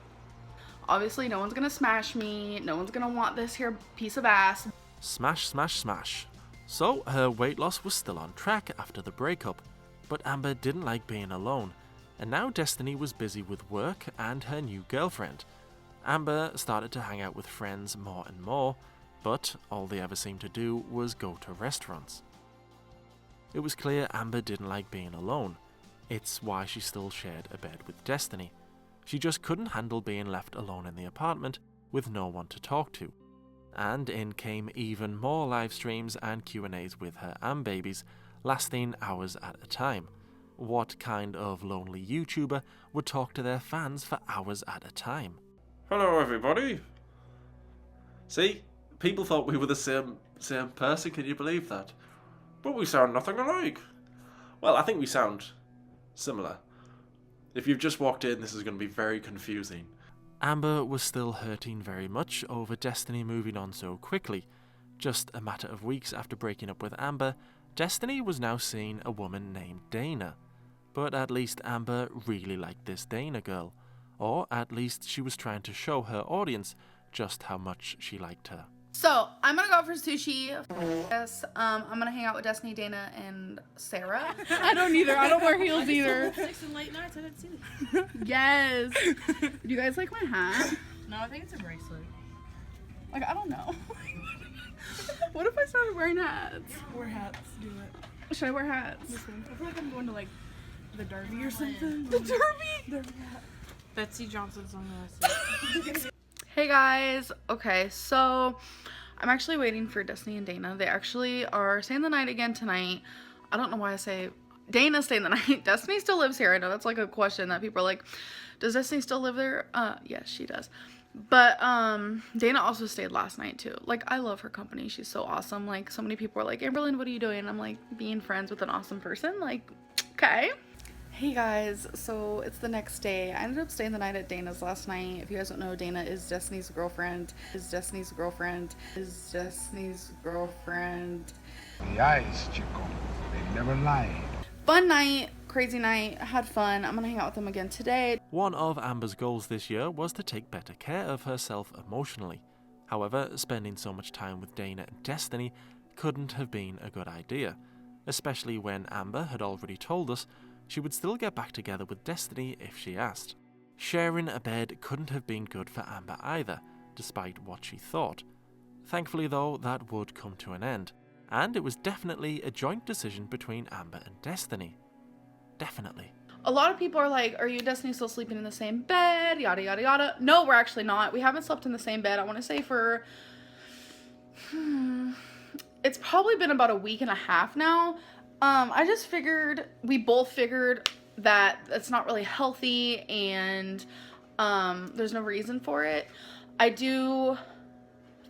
[SPEAKER 1] Obviously, no one's gonna smash me. No one's gonna want this here piece of ass.
[SPEAKER 3] Smash, smash, smash. So, her weight loss was still on track after the breakup, but Amber didn't like being alone, and now Destiny was busy with work and her new girlfriend. Amber started to hang out with friends more and more, but all they ever seemed to do was go to restaurants. It was clear Amber didn't like being alone. It's why she still shared a bed with Destiny. She just couldn't handle being left alone in the apartment with no one to talk to. And in came even more live streams and Q&As with her and babies, lasting hours at a time. What kind of lonely YouTuber would talk to their fans for hours at a time?
[SPEAKER 9] Hello, everybody. See? People thought we were the same person, can you believe that? But we sound nothing alike. Well, I think we sound similar. If you've just walked in, this is going to be very confusing.
[SPEAKER 3] Amber was still hurting very much over Destiny moving on so quickly. Just a matter of weeks after breaking up with Amber, Destiny was now seeing a woman named Dana. But at least Amber really liked this Dana girl. Or at least she was trying to show her audience just how much she liked her.
[SPEAKER 1] So, I'm gonna go out for sushi. Yes, I'm gonna hang out with Destiny, Dana, and Sarah. I don't either. I don't wear heels either.
[SPEAKER 10] Six and late nights. I didn't see this.
[SPEAKER 1] Yes. Do you guys like my hat?
[SPEAKER 10] No, I think it's a bracelet.
[SPEAKER 1] Like, I don't know. What if I started wearing hats?
[SPEAKER 10] Wear hats. Do it.
[SPEAKER 1] Should I wear hats?
[SPEAKER 10] This one. I feel like I'm going to like the Derby or something.
[SPEAKER 1] The Derby?
[SPEAKER 10] Hat. Betsy Johnson's on the
[SPEAKER 1] Hey guys. Okay, so I'm actually waiting for Destiny and Dana. They actually are staying the night again tonight. I don't know why I say Dana's staying the night. Destiny still lives here. I know that's like a question that people are like, does Destiny still live there? Yes, she does. But Dana also stayed last night too. Like, I love her company. She's so awesome. Like, so many people are like, Amberlynn, what are you doing? And I'm like, being friends with an awesome person. Like, okay. Hey guys, so it's the next day. I ended up staying the night at Dana's last night. If you guys don't know, Dana is Destiny's girlfriend.
[SPEAKER 12] Yes, Chico. They never lie.
[SPEAKER 1] Fun night, crazy night, had fun. I'm gonna hang out with them again today.
[SPEAKER 3] One of Amber's goals this year was to take better care of herself emotionally. However, spending so much time with Dana and Destiny couldn't have been a good idea, especially when Amber had already told us she would still get back together with Destiny if she asked. Sharing a bed couldn't have been good for Amber either, despite what she thought. Thankfully though, that would come to an end, and it was definitely a joint decision between Amber and Destiny. Definitely.
[SPEAKER 1] A lot of people are like, are you and Destiny still sleeping in the same bed? Yada yada yada. No, we're actually not. We haven't slept in the same bed, I want to say for... It's probably been about a week and a half now. We both figured that it's not really healthy and there's no reason for it. I do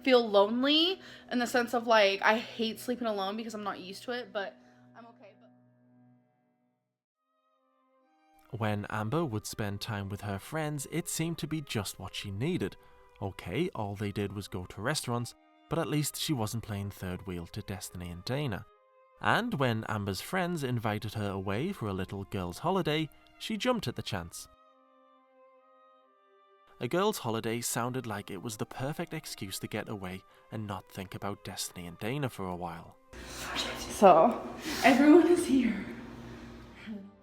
[SPEAKER 1] feel lonely in the sense of like, I hate sleeping alone because I'm not used to it, but I'm okay.
[SPEAKER 3] When Amber would spend time with her friends, it seemed to be just what she needed. Okay, all they did was go to restaurants, but at least she wasn't playing third wheel to Destiny and Dana. And when Amber's friends invited her away for a little girls' holiday, she jumped at the chance. A girls' holiday sounded like it was the perfect excuse to get away and not think about Destiny and Dana for a while.
[SPEAKER 1] So, everyone is here.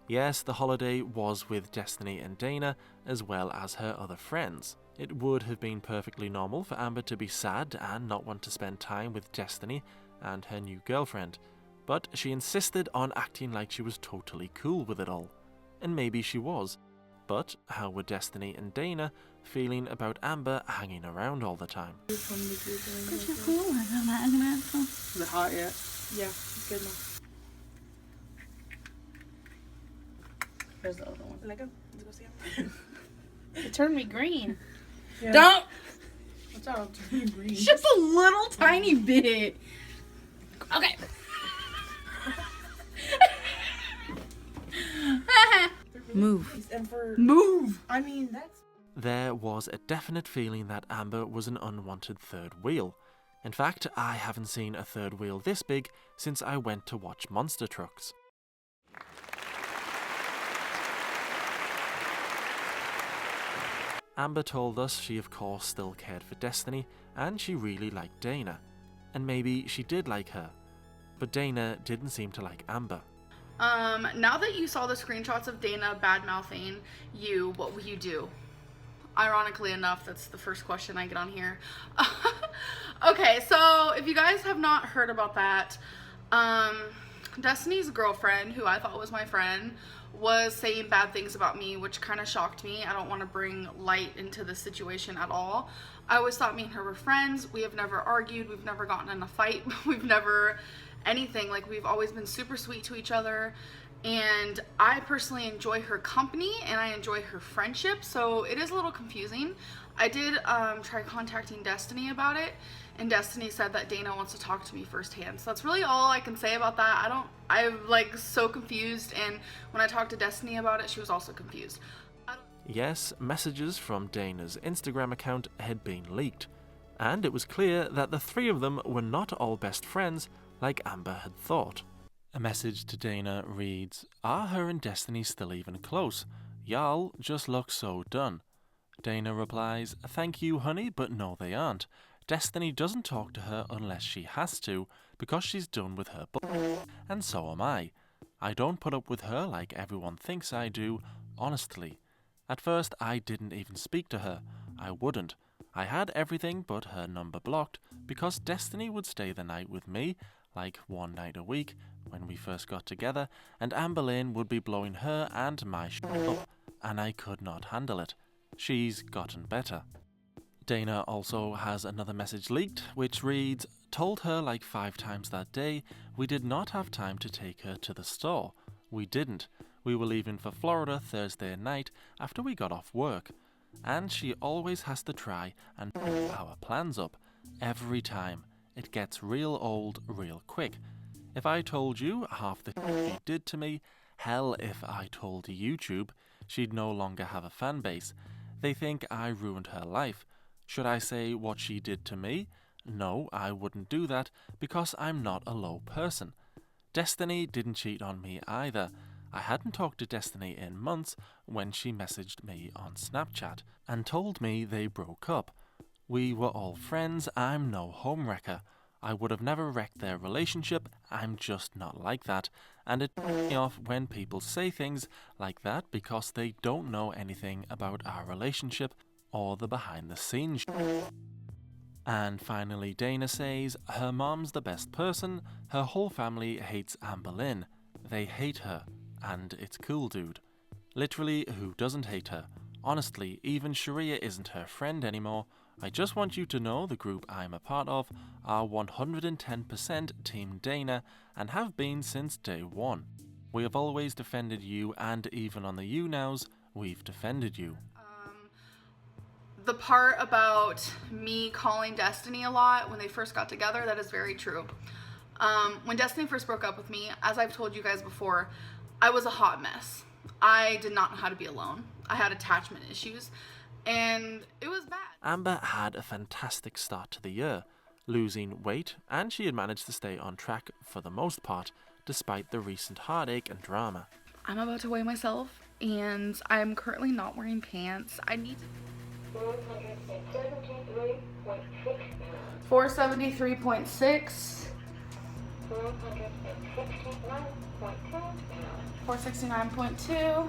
[SPEAKER 3] Yes, the holiday was with Destiny and Dana, as well as her other friends. It would have been perfectly normal for Amber to be sad and not want to spend time with Destiny and her new girlfriend, but she insisted on acting like she was totally cool with it all. And maybe she was. But how were Destiny and Dana feeling about Amber hanging around all the time?
[SPEAKER 10] Is it hot yet? Yeah, it's good enough. There's the other one. Let go. Let's go see him. It turned me green. Yeah. Don't! What's up? Turn you green.
[SPEAKER 1] Just a little tiny bit. Okay. Move. Move!
[SPEAKER 10] I mean, that's...
[SPEAKER 3] There was a definite feeling that Amber was an unwanted third wheel. In fact, I haven't seen a third wheel this big since I went to watch Monster Trucks. Amber told us she of course still cared for Destiny and she really liked Dana. And maybe she did like her. But Dana didn't seem to like Amber.
[SPEAKER 1] Now that you saw the screenshots of Dana bad-mouthing you, what will you do? Ironically enough, that's the first question I get on here. Okay, so if you guys have not heard about that, Destiny's girlfriend, who I thought was my friend, was saying bad things about me, which kind of shocked me. I don't want to bring light into this situation at all. I always thought me and her were friends. We have never argued. We've never gotten in a fight. We've never anything. Like, we've always been super sweet to each other. And I personally enjoy her company and I enjoy her friendship, so it is a little confusing. I did try contacting Destiny about it, and Destiny said that Dana wants to talk to me firsthand. So that's really all I can say about that. I'm like so confused, and when I talked to Destiny about it, she was also confused.
[SPEAKER 3] Yes, messages from Dana's Instagram account had been leaked, and it was clear that the three of them were not all best friends like Amber had thought. A message to Dana reads, "Are her and Destiny still even close? Y'all just look so done." Dana replies, "Thank you, honey, but no they aren't. Destiny doesn't talk to her unless she has to, because she's done with her and so am I. I don't put up with her like everyone thinks I do, honestly. At first I didn't even speak to her. I wouldn't. I had everything but her number blocked, because Destiny would stay the night with me, like one night a week, when we first got together, and Amberlynn would be blowing her and my shit up, and I could not handle it. She's gotten better." Dana also has another message leaked, which reads, "Told her like 5 times that day we did not have time to take her to the store. We didn't. We were leaving for Florida Thursday night after we got off work. And she always has to try and pull our plans up. Every time. It gets real old real quick. If I told you half the shit she did to me, hell, if I told YouTube, she'd no longer have a fan base. They think I ruined her life. Should I say what she did to me? No, I wouldn't do that, because I'm not a low person. Destiny didn't cheat on me either. I hadn't talked to Destiny in months when she messaged me on Snapchat and told me they broke up. We were all friends. I'm no homewrecker. I would have never wrecked their relationship. I'm just not like that. And it pisses me off when people say things like that because they don't know anything about our relationship or the behind the scenes shit." And finally, Dana says, "Her mom's the best person. Her whole family hates Amberlynn. They hate her. And it's cool, dude. Literally, who doesn't hate her? Honestly, even Sharia isn't her friend anymore. I just want you to know the group I'm a part of are 110% Team Dana and have been since day one. We have always defended you, and even on the You-Nows, we've defended you."
[SPEAKER 1] The part about me calling Destiny a lot when they first got together, that is very true. When Destiny first broke up with me, as I've told you guys before, I was a hot mess. I did not know how to be alone. I had attachment issues, and it was bad.
[SPEAKER 3] Amber had a fantastic start to the year, losing weight, and she had managed to stay on track for the most part, despite the recent heartache and drama.
[SPEAKER 1] I'm about to weigh myself, and I'm currently not wearing pants. I need to... 473.6. 469.2.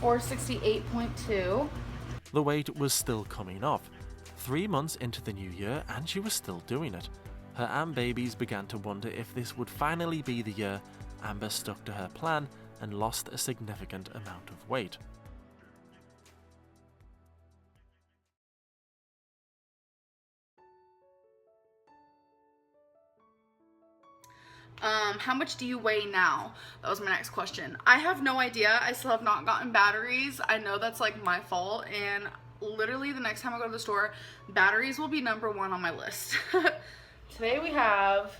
[SPEAKER 1] 468.2.
[SPEAKER 3] The weight was still coming off. 3 months into the new year, and she was still doing it. Her Am babies began to wonder if this would finally be the year. Amber stuck to her plan and lost a significant amount of weight.
[SPEAKER 1] How much do you weigh now? That was my next question. I have no idea. I still have not gotten batteries. I know that's like my fault, and literally the next time I go to the store, batteries will be number 1 on my list. Today we have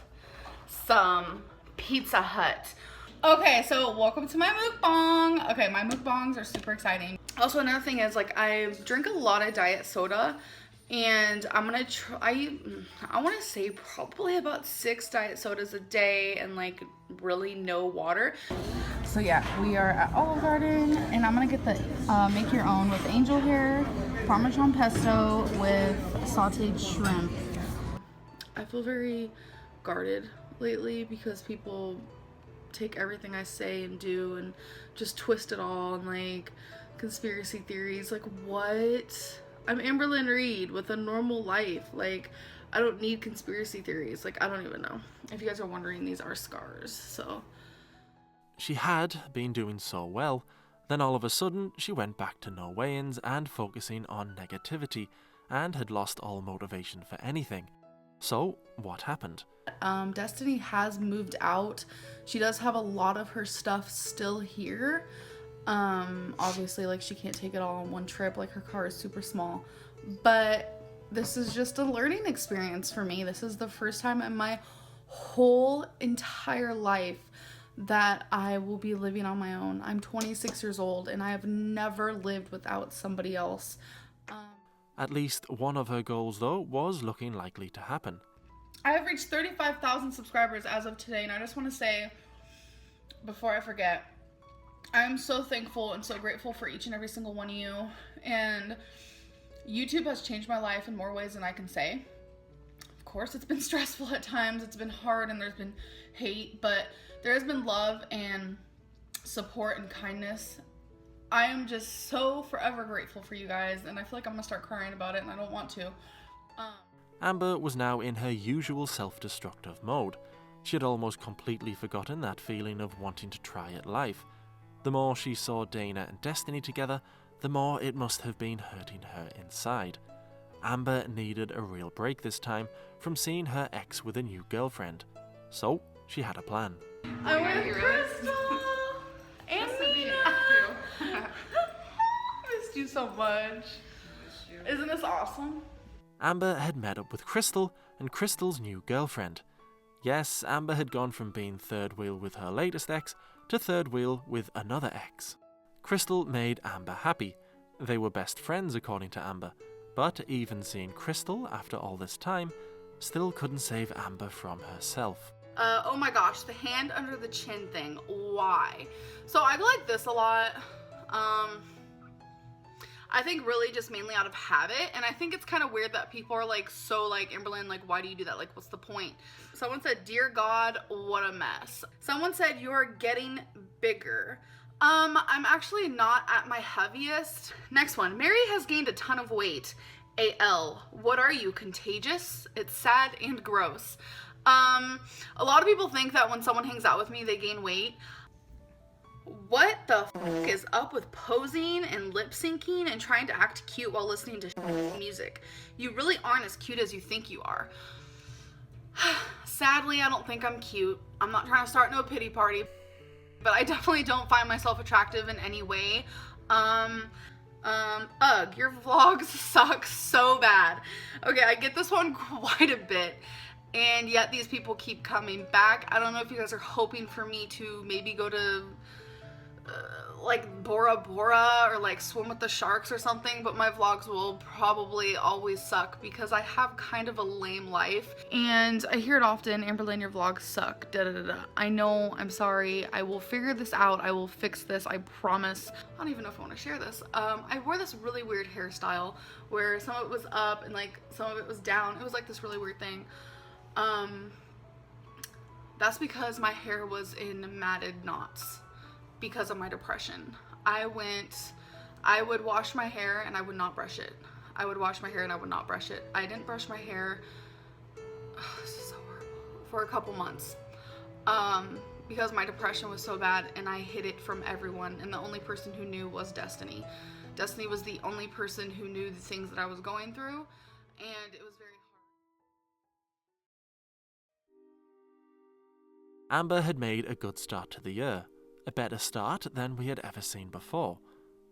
[SPEAKER 1] some Pizza Hut. Okay, so welcome to my mukbang. Okay, my mukbangs are super exciting. Also, another thing is, like, I drink a lot of diet soda, And I'm gonna try, I want to say probably about 6 diet sodas a day and like really no water. So yeah, we are at Olive Garden and I'm gonna get the make your own with angel hair, Parmesan pesto with sauteed shrimp. I feel very guarded lately because people take everything I say and do and just twist it all and like conspiracy theories. Like, what? I'm Amberlynn Reid with a normal life. Like, I don't need conspiracy theories. Like, I don't even know. If you guys are wondering, these are scars. So
[SPEAKER 3] She had been doing so well, then all of a sudden she went back to no weigh-ins and focusing on negativity, and had lost all motivation for anything. So, what happened?
[SPEAKER 1] Destiny has moved out. She does have a lot of her stuff still here. Obviously, like, she can't take it all on one trip. Like, her car is super small. But this is just a learning experience for me. This is the first time in my whole entire life that I will be living on my own. I'm 26 years old and I have never lived without somebody else.
[SPEAKER 3] At least one of her goals, though, was looking likely to happen.
[SPEAKER 1] I have reached 35,000 subscribers as of today, and I just want to say, before I forget, I am so thankful and so grateful for each and every single one of you. And YouTube has changed my life in more ways than I can say. Of course, it's been stressful at times, it's been hard, and there's been hate, but there has been love and support and kindness. I am just so forever grateful for you guys, and I feel like I'm gonna start crying about it, and I don't want to.
[SPEAKER 3] Amber was now in her usual self-destructive mode. She had almost completely forgotten that feeling of wanting to try at life. The more she saw Dana and Destiny together, the more it must have been hurting her inside. Amber needed a real break this time from seeing her ex with a new girlfriend. So, she had a plan.
[SPEAKER 1] I went with Crystal and Nina. Missed you so much. Isn't this awesome?
[SPEAKER 3] Amber had met up with Crystal and Crystal's new girlfriend. Yes, Amber had gone from being third wheel with her latest ex to third wheel with another ex. Crystal made Amber happy. They were best friends according to Amber, but even seeing Crystal after all this time still couldn't save Amber from herself.
[SPEAKER 1] Oh my gosh, the hand under the chin thing. Why? So I go like this a lot. I think really just mainly out of habit, and I think it's kind of weird that people are like, so like, Amberlynn, like, why do you do that? Like, what's the point? Someone said, dear God, what a mess. Someone said, you're getting bigger. I'm actually not at my heaviest. Next one, Mary has gained a ton of weight. AL, what are you, contagious? It's sad and gross. A lot of people think that when someone hangs out with me, they gain weight. What the fuck is up with posing and lip syncing and trying to act cute while listening to music? You really aren't as cute as you think you are. Sadly, I don't think I'm cute. I'm not trying to start no pity party, but I definitely don't find myself attractive in any way. Ugh, your vlogs suck so bad. Okay, I get this one quite a bit, and yet these people keep coming back. I don't know if you guys are hoping for me to maybe go to like Bora Bora or like swim with the sharks or something, but my vlogs will probably always suck because I have kind of a lame life, and I hear it often, Amberlynn, your vlogs suck, da da da da. I know, I'm sorry, I will figure this out, I will fix this, I promise. I don't even know if I want to share this. I wore this really weird hairstyle where some of it was up and like some of it was down. It was like this really weird thing. That's because my hair was in matted knots because of my depression. I would wash my hair and I would not brush it. I would wash my hair and I would not brush it. I didn't brush my hair, this is so horrible, for a couple months. Because my depression was so bad and I hid it from everyone, and the only person who knew was Destiny. Destiny was the only person who knew the things that I was going through, and it was very hard.
[SPEAKER 3] Amber had made a good start to the year, a better start than we had ever seen before.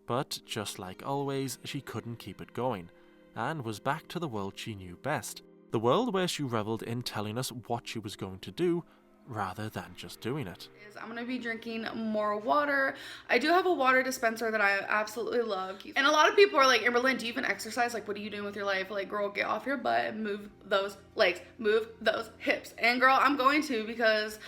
[SPEAKER 3] But just like always, she couldn't keep it going, and was back to the world she knew best. The world where she revelled in telling us what she was going to do, rather than just doing it.
[SPEAKER 1] I'm gonna be drinking more water. I do have a water dispenser that I absolutely love. And a lot of people are like, Amberlynn, do you even exercise? Like, what are you doing with your life? Like, girl, get off your butt and move those legs, move those hips. And girl, I'm going to, because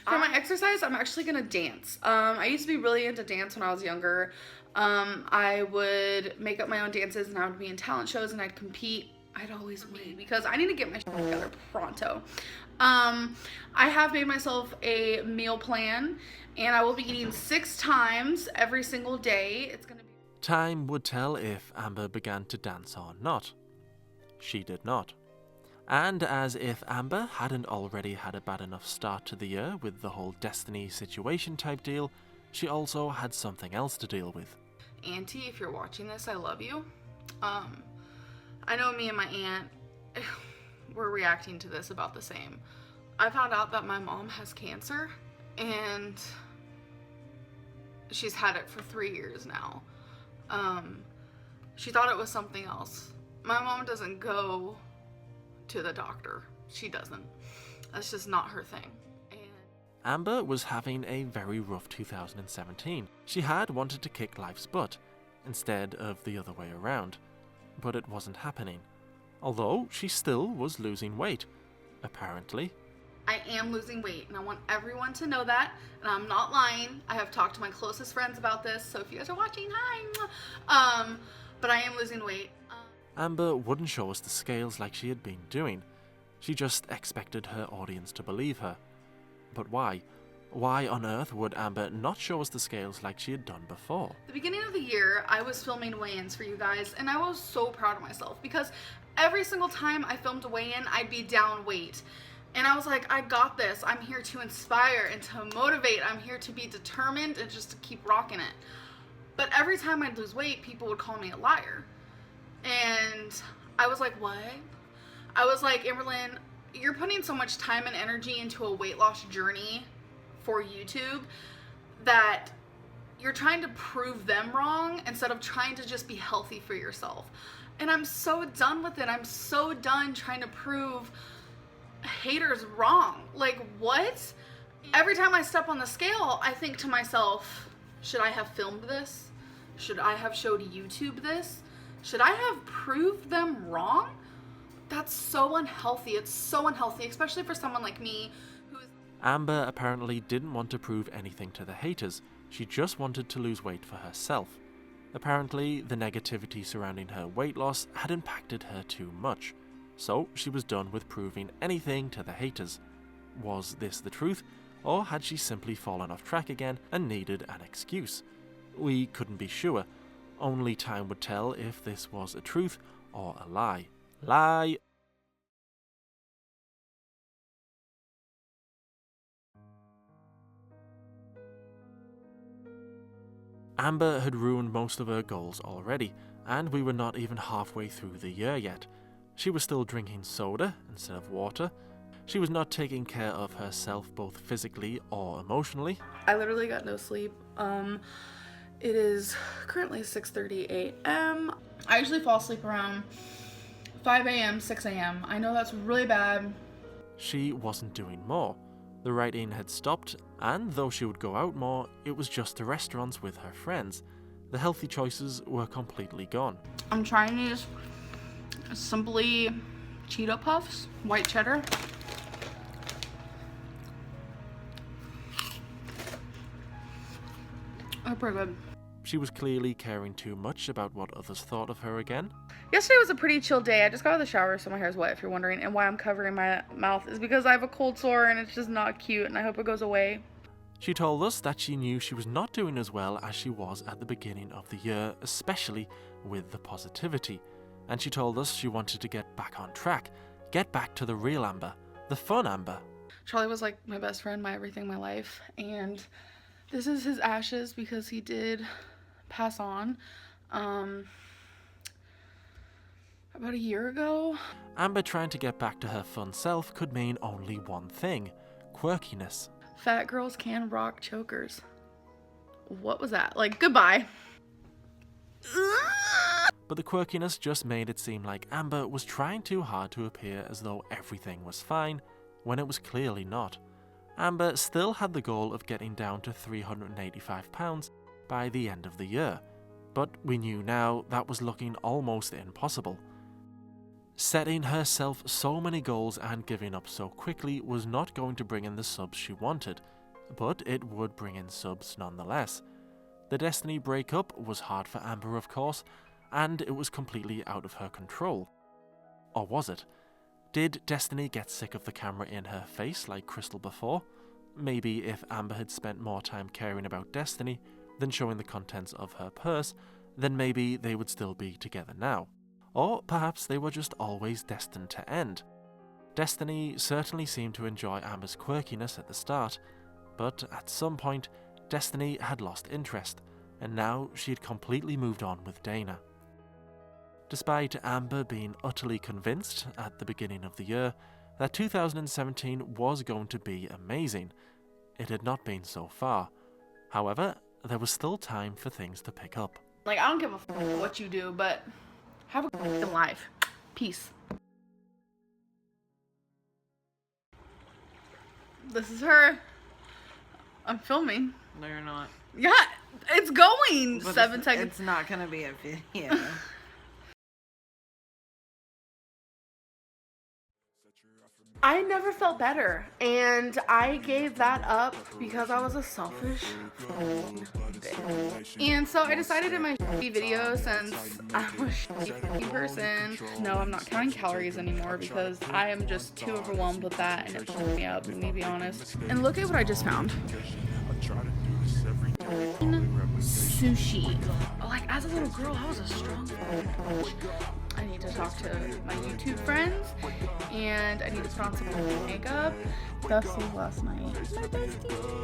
[SPEAKER 1] for my exercise, I'm actually gonna dance. I used to be really into dance when I was younger. I would make up my own dances and I would be in talent shows and I'd compete. I'd always win because I need to get my shit together pronto. I have made myself a meal plan and I will be eating 6 times every single day. It's gonna be...
[SPEAKER 3] Time would tell if Amber began to dance or not. She did not. And as if Amber hadn't already had a bad enough start to the year with the whole destiny situation type deal, she also had something else to deal with.
[SPEAKER 1] Auntie, if you're watching this, I love you. I know me and my aunt, we're reacting to this about the same. I found out that my mom has cancer and she's had it for 3 years now. She thought it was something else. My mom doesn't go to the doctor. She doesn't. That's just not her thing.
[SPEAKER 3] Amber was having a very rough 2017. She had wanted to kick life's butt, instead of the other way around. But it wasn't happening. Although she still was losing weight, apparently.
[SPEAKER 1] I am losing weight, and I want everyone to know that, and I'm not lying. I have talked to my closest friends about this, so if you guys are watching, hi! But I am losing weight.
[SPEAKER 3] Amber wouldn't show us the scales like she had been doing. She just expected her audience to believe her. But why? Why on earth would Amber not show us the scales like she had done before?
[SPEAKER 1] The beginning of the year, I was filming weigh-ins for you guys, and I was so proud of myself because every single time I filmed a weigh-in, I'd be down weight. And I was like, I got this. I'm here to inspire and to motivate. I'm here to be determined and just to keep rocking it. But every time I'd lose weight, people would call me a liar. And I was like, what? I was like, Amberlynn, you're putting so much time and energy into a weight loss journey for YouTube that you're trying to prove them wrong instead of trying to just be healthy for yourself. And I'm so done with it. I'm so done trying to prove haters wrong. Like, what? Every time I step on the scale, I think to myself, should I have filmed this? Should I have showed YouTube this? Should I have proved them wrong? That's so unhealthy. It's so unhealthy, especially for someone like me who's...
[SPEAKER 3] Amber apparently didn't want to prove anything to the haters. She just wanted to lose weight for herself. Apparently, the negativity surrounding her weight loss had impacted her too much. So she was done with proving anything to the haters. Was this the truth, or had she simply fallen off track again and needed an excuse? We couldn't be sure. Only time would tell if this was a truth or a lie. Lie! Amber had ruined most of her goals already, and we were not even halfway through the year yet. She was still drinking soda instead of water. She was not taking care of herself both physically or emotionally.
[SPEAKER 1] I literally got no sleep. It is currently 6:30 a.m. I usually fall asleep around 5 a.m., 6 a.m. I know that's really bad.
[SPEAKER 3] She wasn't doing more. The writing had stopped, and though she would go out more, it was just to restaurants with her friends. The healthy choices were completely gone.
[SPEAKER 1] I'm trying these Simply Cheeto Puffs, white cheddar. They're pretty good.
[SPEAKER 3] She was clearly caring too much about what others thought of her again.
[SPEAKER 1] Yesterday was a pretty chill day. I just got out of the shower, so my hair's wet, if you're wondering. And why I'm covering my mouth is because I have a cold sore and it's just not cute, and I hope it goes away.
[SPEAKER 3] She told us that she knew she was not doing as well as she was at the beginning of the year, especially with the positivity. And she told us she wanted to get back on track, get back to the real Amber, the fun Amber.
[SPEAKER 1] Charlie was like my best friend, my everything, my life, and this is his ashes because he did pass on about a year ago.
[SPEAKER 3] Amber trying to get back to her fun self could mean only one thing: quirkiness.
[SPEAKER 1] Fat girls can rock chokers. What was that? Like, goodbye.
[SPEAKER 3] But the quirkiness just made it seem like Amber was trying too hard to appear as though everything was fine, when it was clearly not. Amber still had the goal of getting down to £385 by the end of the year, but we knew now that was looking almost impossible. Setting herself so many goals and giving up so quickly was not going to bring in the subs she wanted, but it would bring in subs nonetheless. The Destiny breakup was hard for Amber, of course, and it was completely out of her control. Or was it? Did Destiny get sick of the camera in her face like Crystal before? Maybe if Amber had spent more time caring about Destiny than showing the contents of her purse, then maybe they would still be together now. Or perhaps they were just always destined to end. Destiny certainly seemed to enjoy Amber's quirkiness at the start, but at some point, Destiny had lost interest, and now she had completely moved on with Dana. Despite Amber being utterly convinced at the beginning of the year that 2017 was going to be amazing, it had not been so far. However, there was still time for things to pick up.
[SPEAKER 1] Like, I don't give a f what you do, but have a good life. Peace. This is her. I'm filming.
[SPEAKER 13] No, you're not.
[SPEAKER 1] Yeah, it's going.
[SPEAKER 13] But
[SPEAKER 1] 7 seconds.
[SPEAKER 13] It's not gonna be a video.
[SPEAKER 1] I never felt better, and I gave that up because I was a selfish bitch. And so I decided in my shitty video, since I'm a shitty person, no, I'm not counting calories anymore because I am just too overwhelmed with that, and it pulls me up, let me be honest. And look at what I just found. Sushi. Like, as a little girl, I was a strong bitch. I need to talk to my YouTube friends, and I need to put on some makeup. Dusty last night. My bestie.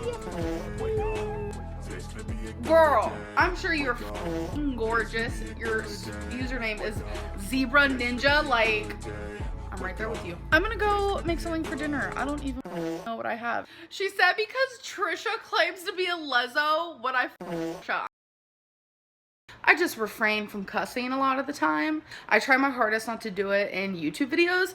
[SPEAKER 1] Girl, I'm sure you're f***ing gorgeous. Your username is Zebra Ninja. Like, I'm right there with you. I'm gonna go make something for dinner. I don't even know what I have. She said because Trisha claims to be a lezo, what I shot. I just refrain from cussing a lot of the time. I try my hardest not to do it in YouTube videos,